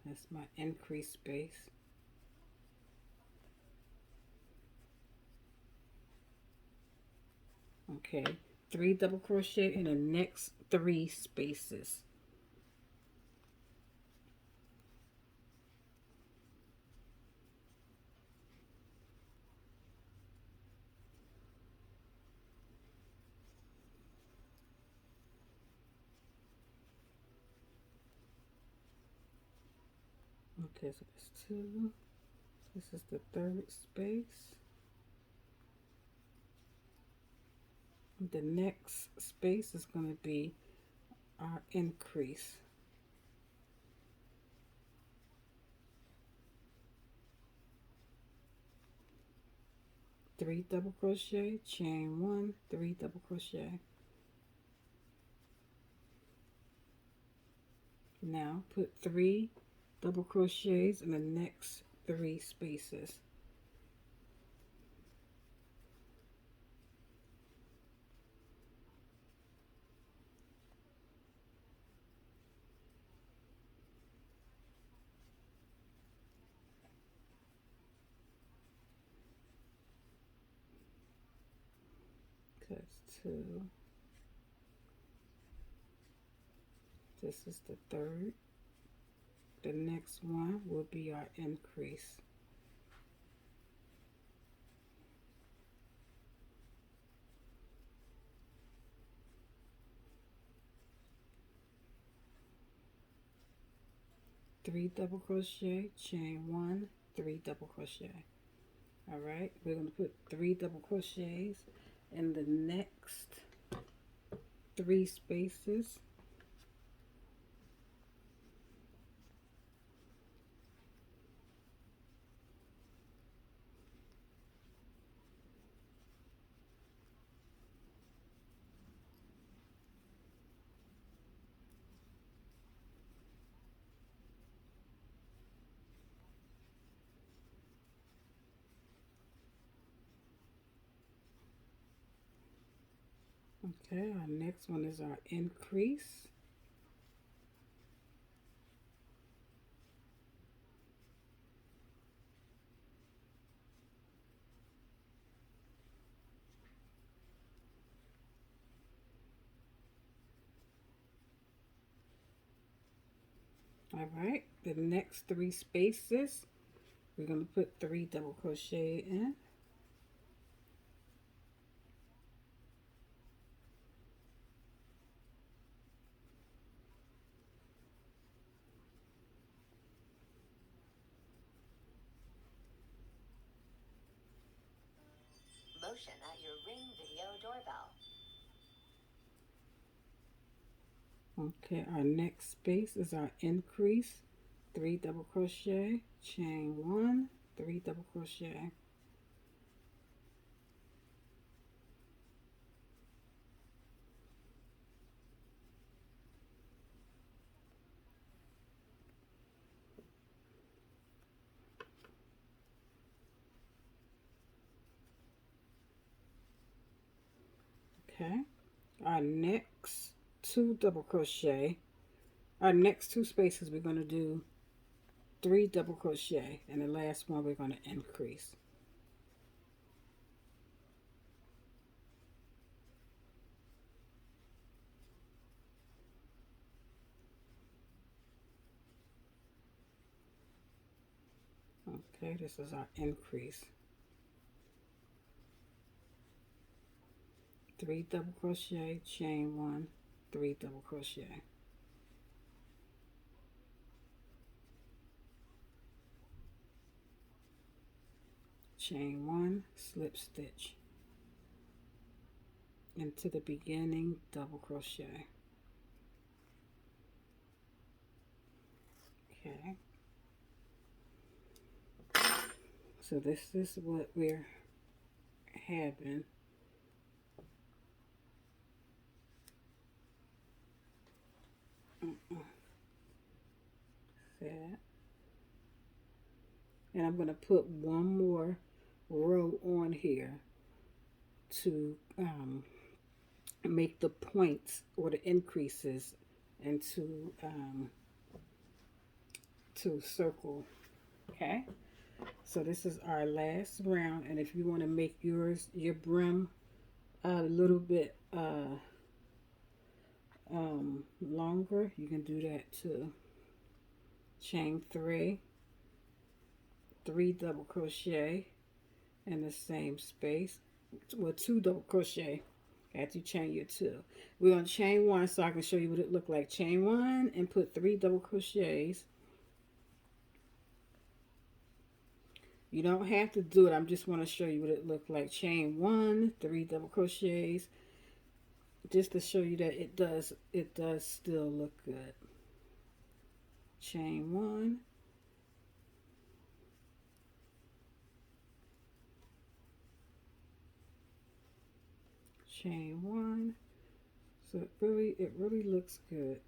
That's my increase space. Okay, 3 double crochet in the next 3 spaces. Okay, so that's 2. This is the 3rd space. The next space is going to be our increase. Three double crochet, chain 1, 3 double crochet. Now put 3 double crochets in the next 3 spaces. That's 2. This is the 3rd. The next one will be our increase. Three double crochet, chain 1, 3 double crochet. All right, we're going to put 3 double crochets in the next 3 spaces. Okay, our next one is our increase. All right, the next 3 spaces, we're going to put 3 double crochet in. Motion at your Ring Video doorbell. Okay, our next space is our increase. 3 double crochet, chain 1, 3 double crochet. Okay, our next 2 double crochet, our next 2 spaces we're going to do 3 double crochet, and the last one we're going to increase. Okay, this is our increase. 3 double crochet, chain 1, 3 double crochet. Chain 1, slip stitch into the beginning double crochet. Okay, so this is what we're having. That. And I'm going to put one more row on here to make the points or the increases and to circle. Okay, so this is our last round, and if you want to make your brim a little bit longer, you can do that too. Chain three double crochet in the same space, well, two double crochet after you chain your two. We're going to chain one so I can show you what it looked like. Chain one and put three double crochets. You don't have to do it. I'm just want to show you what it looked like. Chain one, three double crochets, just to show you that it does still look good. Chain one, chain one. So it really looks good.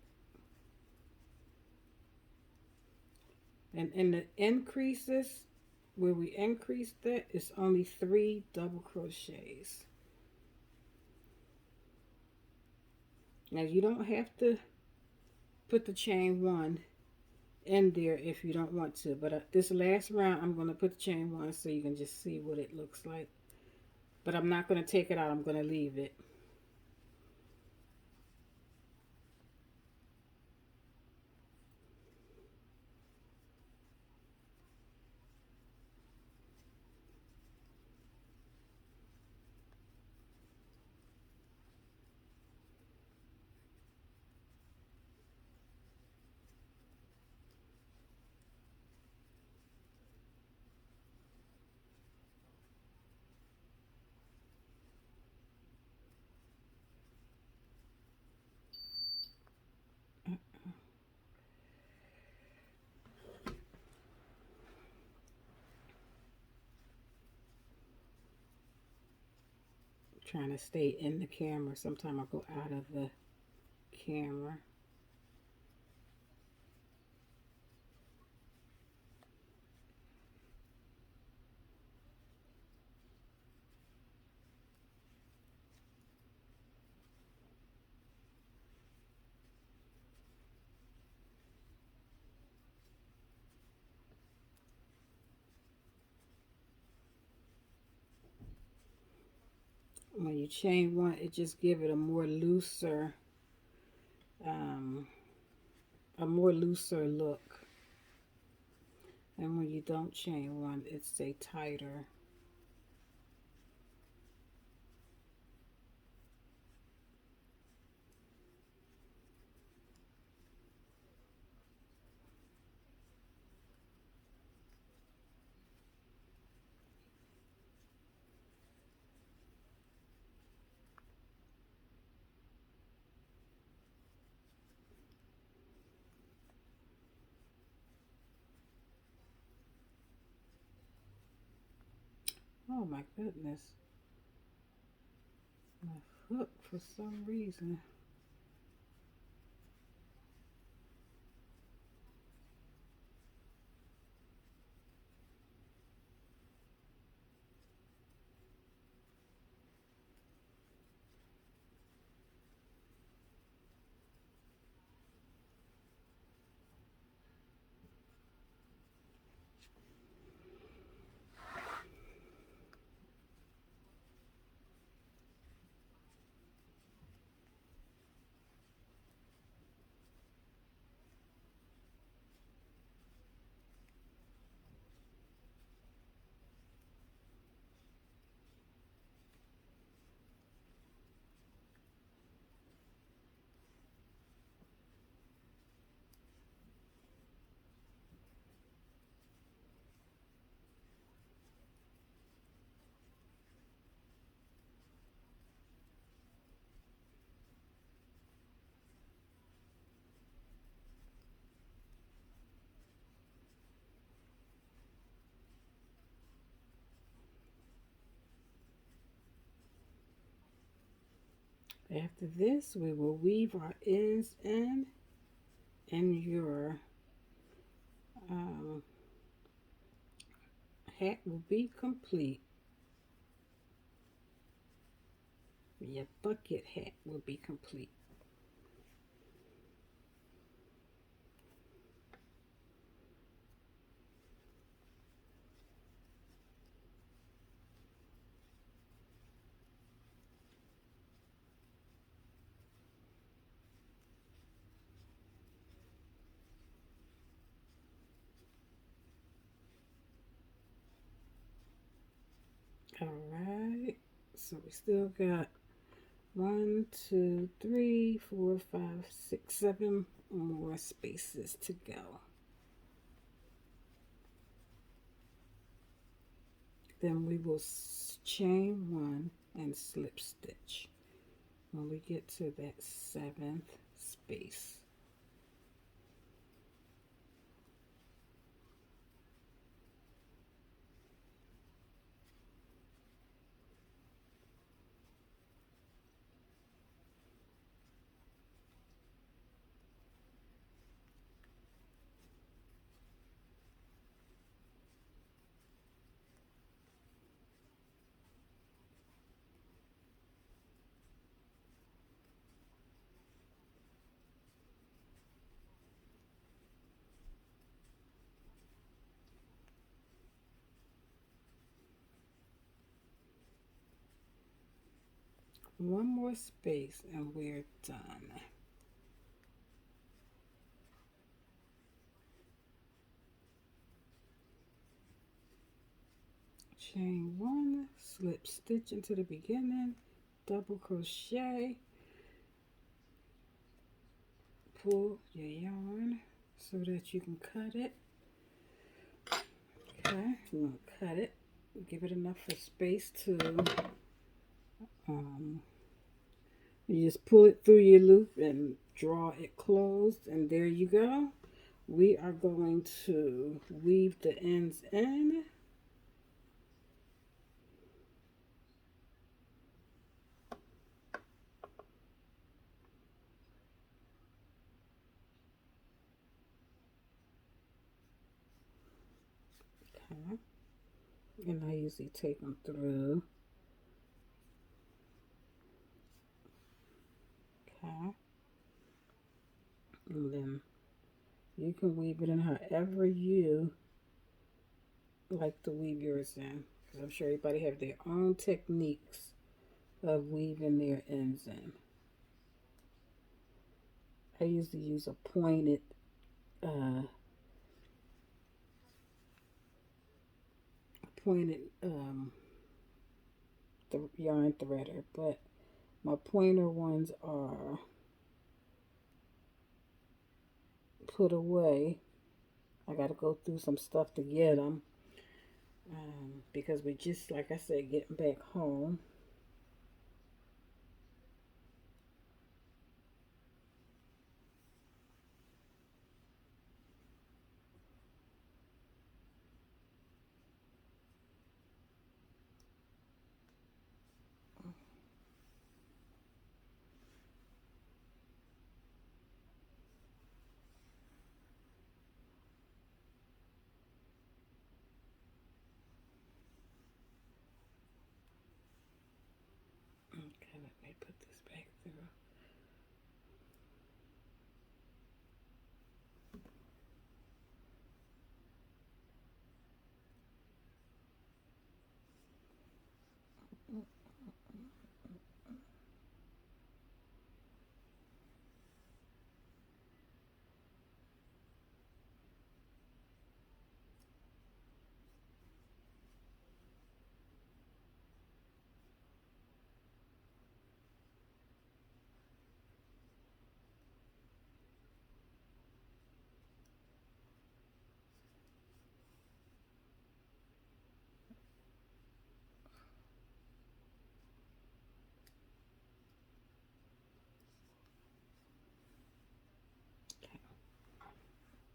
And in the increases, where we increased that, it's only three double crochets. Now you don't have to put the chain one in there if you don't want to, but this last round I'm going to put the chain one so you can just see what it looks like. But I'm not going to take it out, I'm going to leave it. Trying to stay in the camera. Sometimes I go out of the camera. When you chain one, it just give it a more looser look. And when you don't chain one, it's a tighter. Oh my goodness. My hook for some reason. After this, we will weave our ends in, and your hat will be complete. Your bucket hat will be complete. All right. So we still got 1, 2, 3, 4, 5, 6, 7 more spaces to go. Then we will chain 1 and slip stitch when we get to that 7th space. One more space and we're done. Chain 1, slip stitch into the beginning, double crochet, pull your yarn so that you can cut it. Okay, you want to cut it, give it enough for space to you just pull it through your loop and draw it closed, and there you go. We are going to weave the ends in. Okay. And I usually take them through. Okay. And then you can weave it in however you like to weave yours in, because I'm sure everybody have their own techniques of weaving their ends in. I usually use a pointed pointed the yarn threader, but my pointer ones are put away. I got to go through some stuff to get them because we just, like I said, getting back home. Okay, let me put this back through.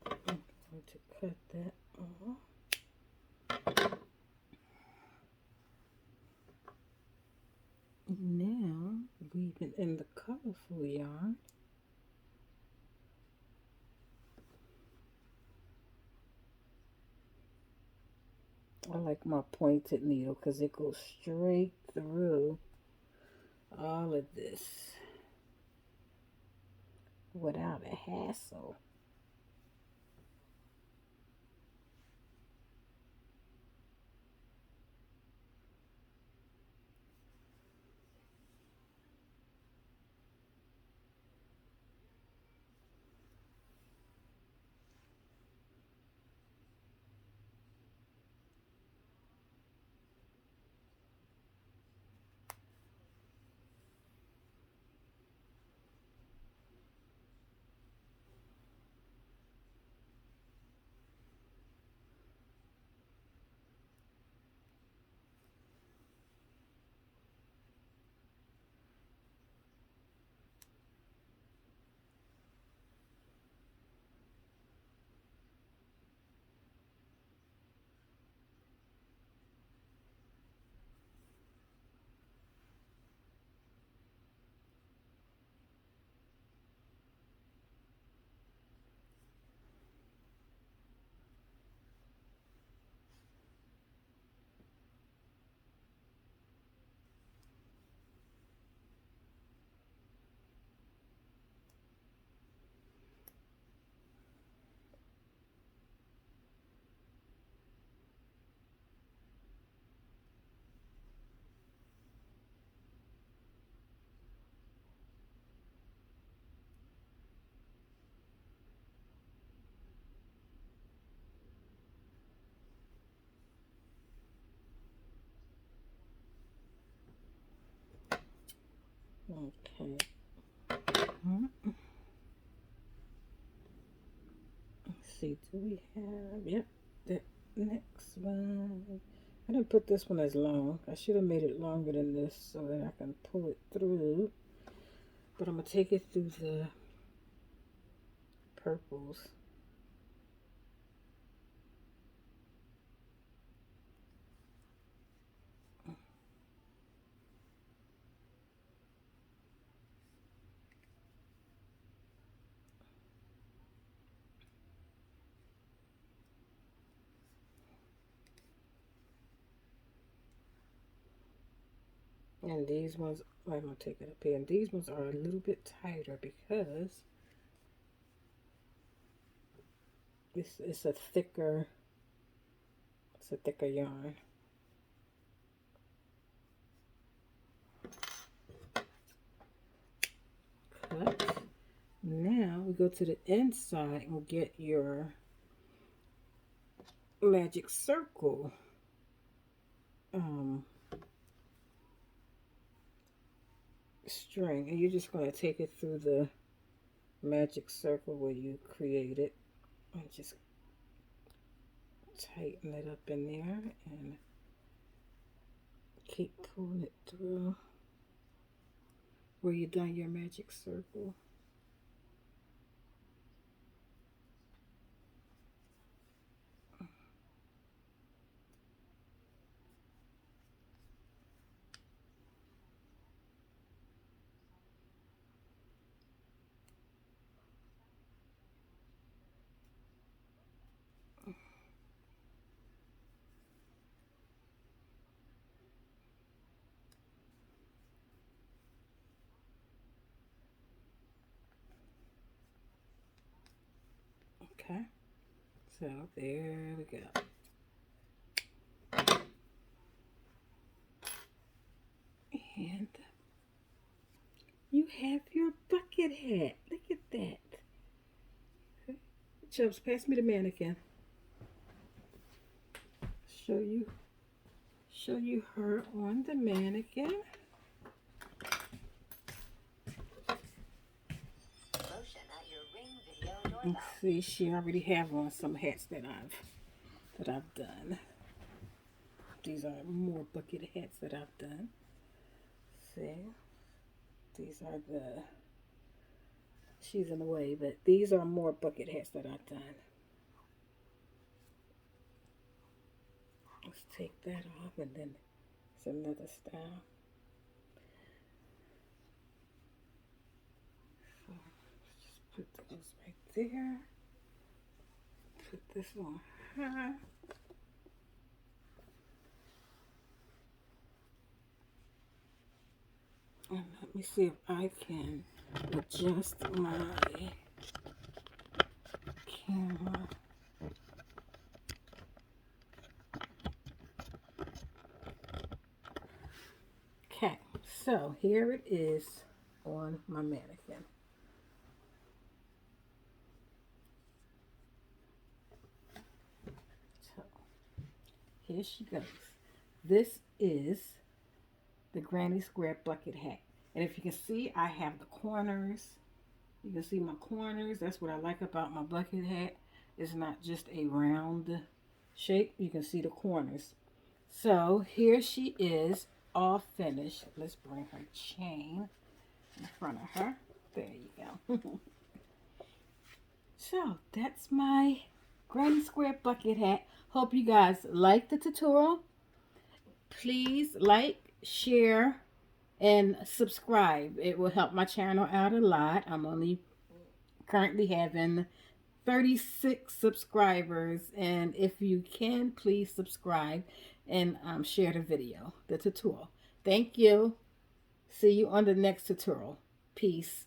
I'm going to cut that off. Now, weaving in the colorful yarn. I like my pointed needle because it goes straight through all of this without a hassle. Okay. Let's see, do we have, yep, the next one. I didn't put this one as long. I should have made it longer than this so that I can pull it through. But I'm going to take it through the purples. And these ones, I'm going to take it up here. And these ones are a little bit tighter because this is a thicker, it's a thicker yarn. Cut. Now we go to the inside and get your magic circle string, and you're just going to take it through the magic circle where you created and just tighten it up in there and keep pulling it through where you done your magic circle. Okay, so there we go. And you have your bucket hat. Look at that. Okay. Chubbs, pass me the mannequin. Show you her on the mannequin. Motion at your Ring Video doorbell. Let's see, she already have on some hats that I've done. These are more bucket hats that I've done. See, these are the, she's in the way, but these are more bucket hats that I've done. Let's take that off, and then it's another style. So let's just put those right there. Put this on high. And let me see if I can adjust my camera. Okay, so here it is on my mannequin. So here she goes. This is the Granny Square bucket hat. And if you can see, I have the corners. You can see my corners. That's what I like about my bucket hat. It's not just a round shape. You can see the corners. So here she is, all finished. Let's bring her chain in front of her. There you go. So that's my Granny Square bucket hat. Hope you guys like the tutorial. Please like, share, and subscribe. It will help my channel out a lot. I'm only currently having 36 subscribers, and if you can, please subscribe and share the video, the tutorial. Thank you. See you on the next tutorial. Peace.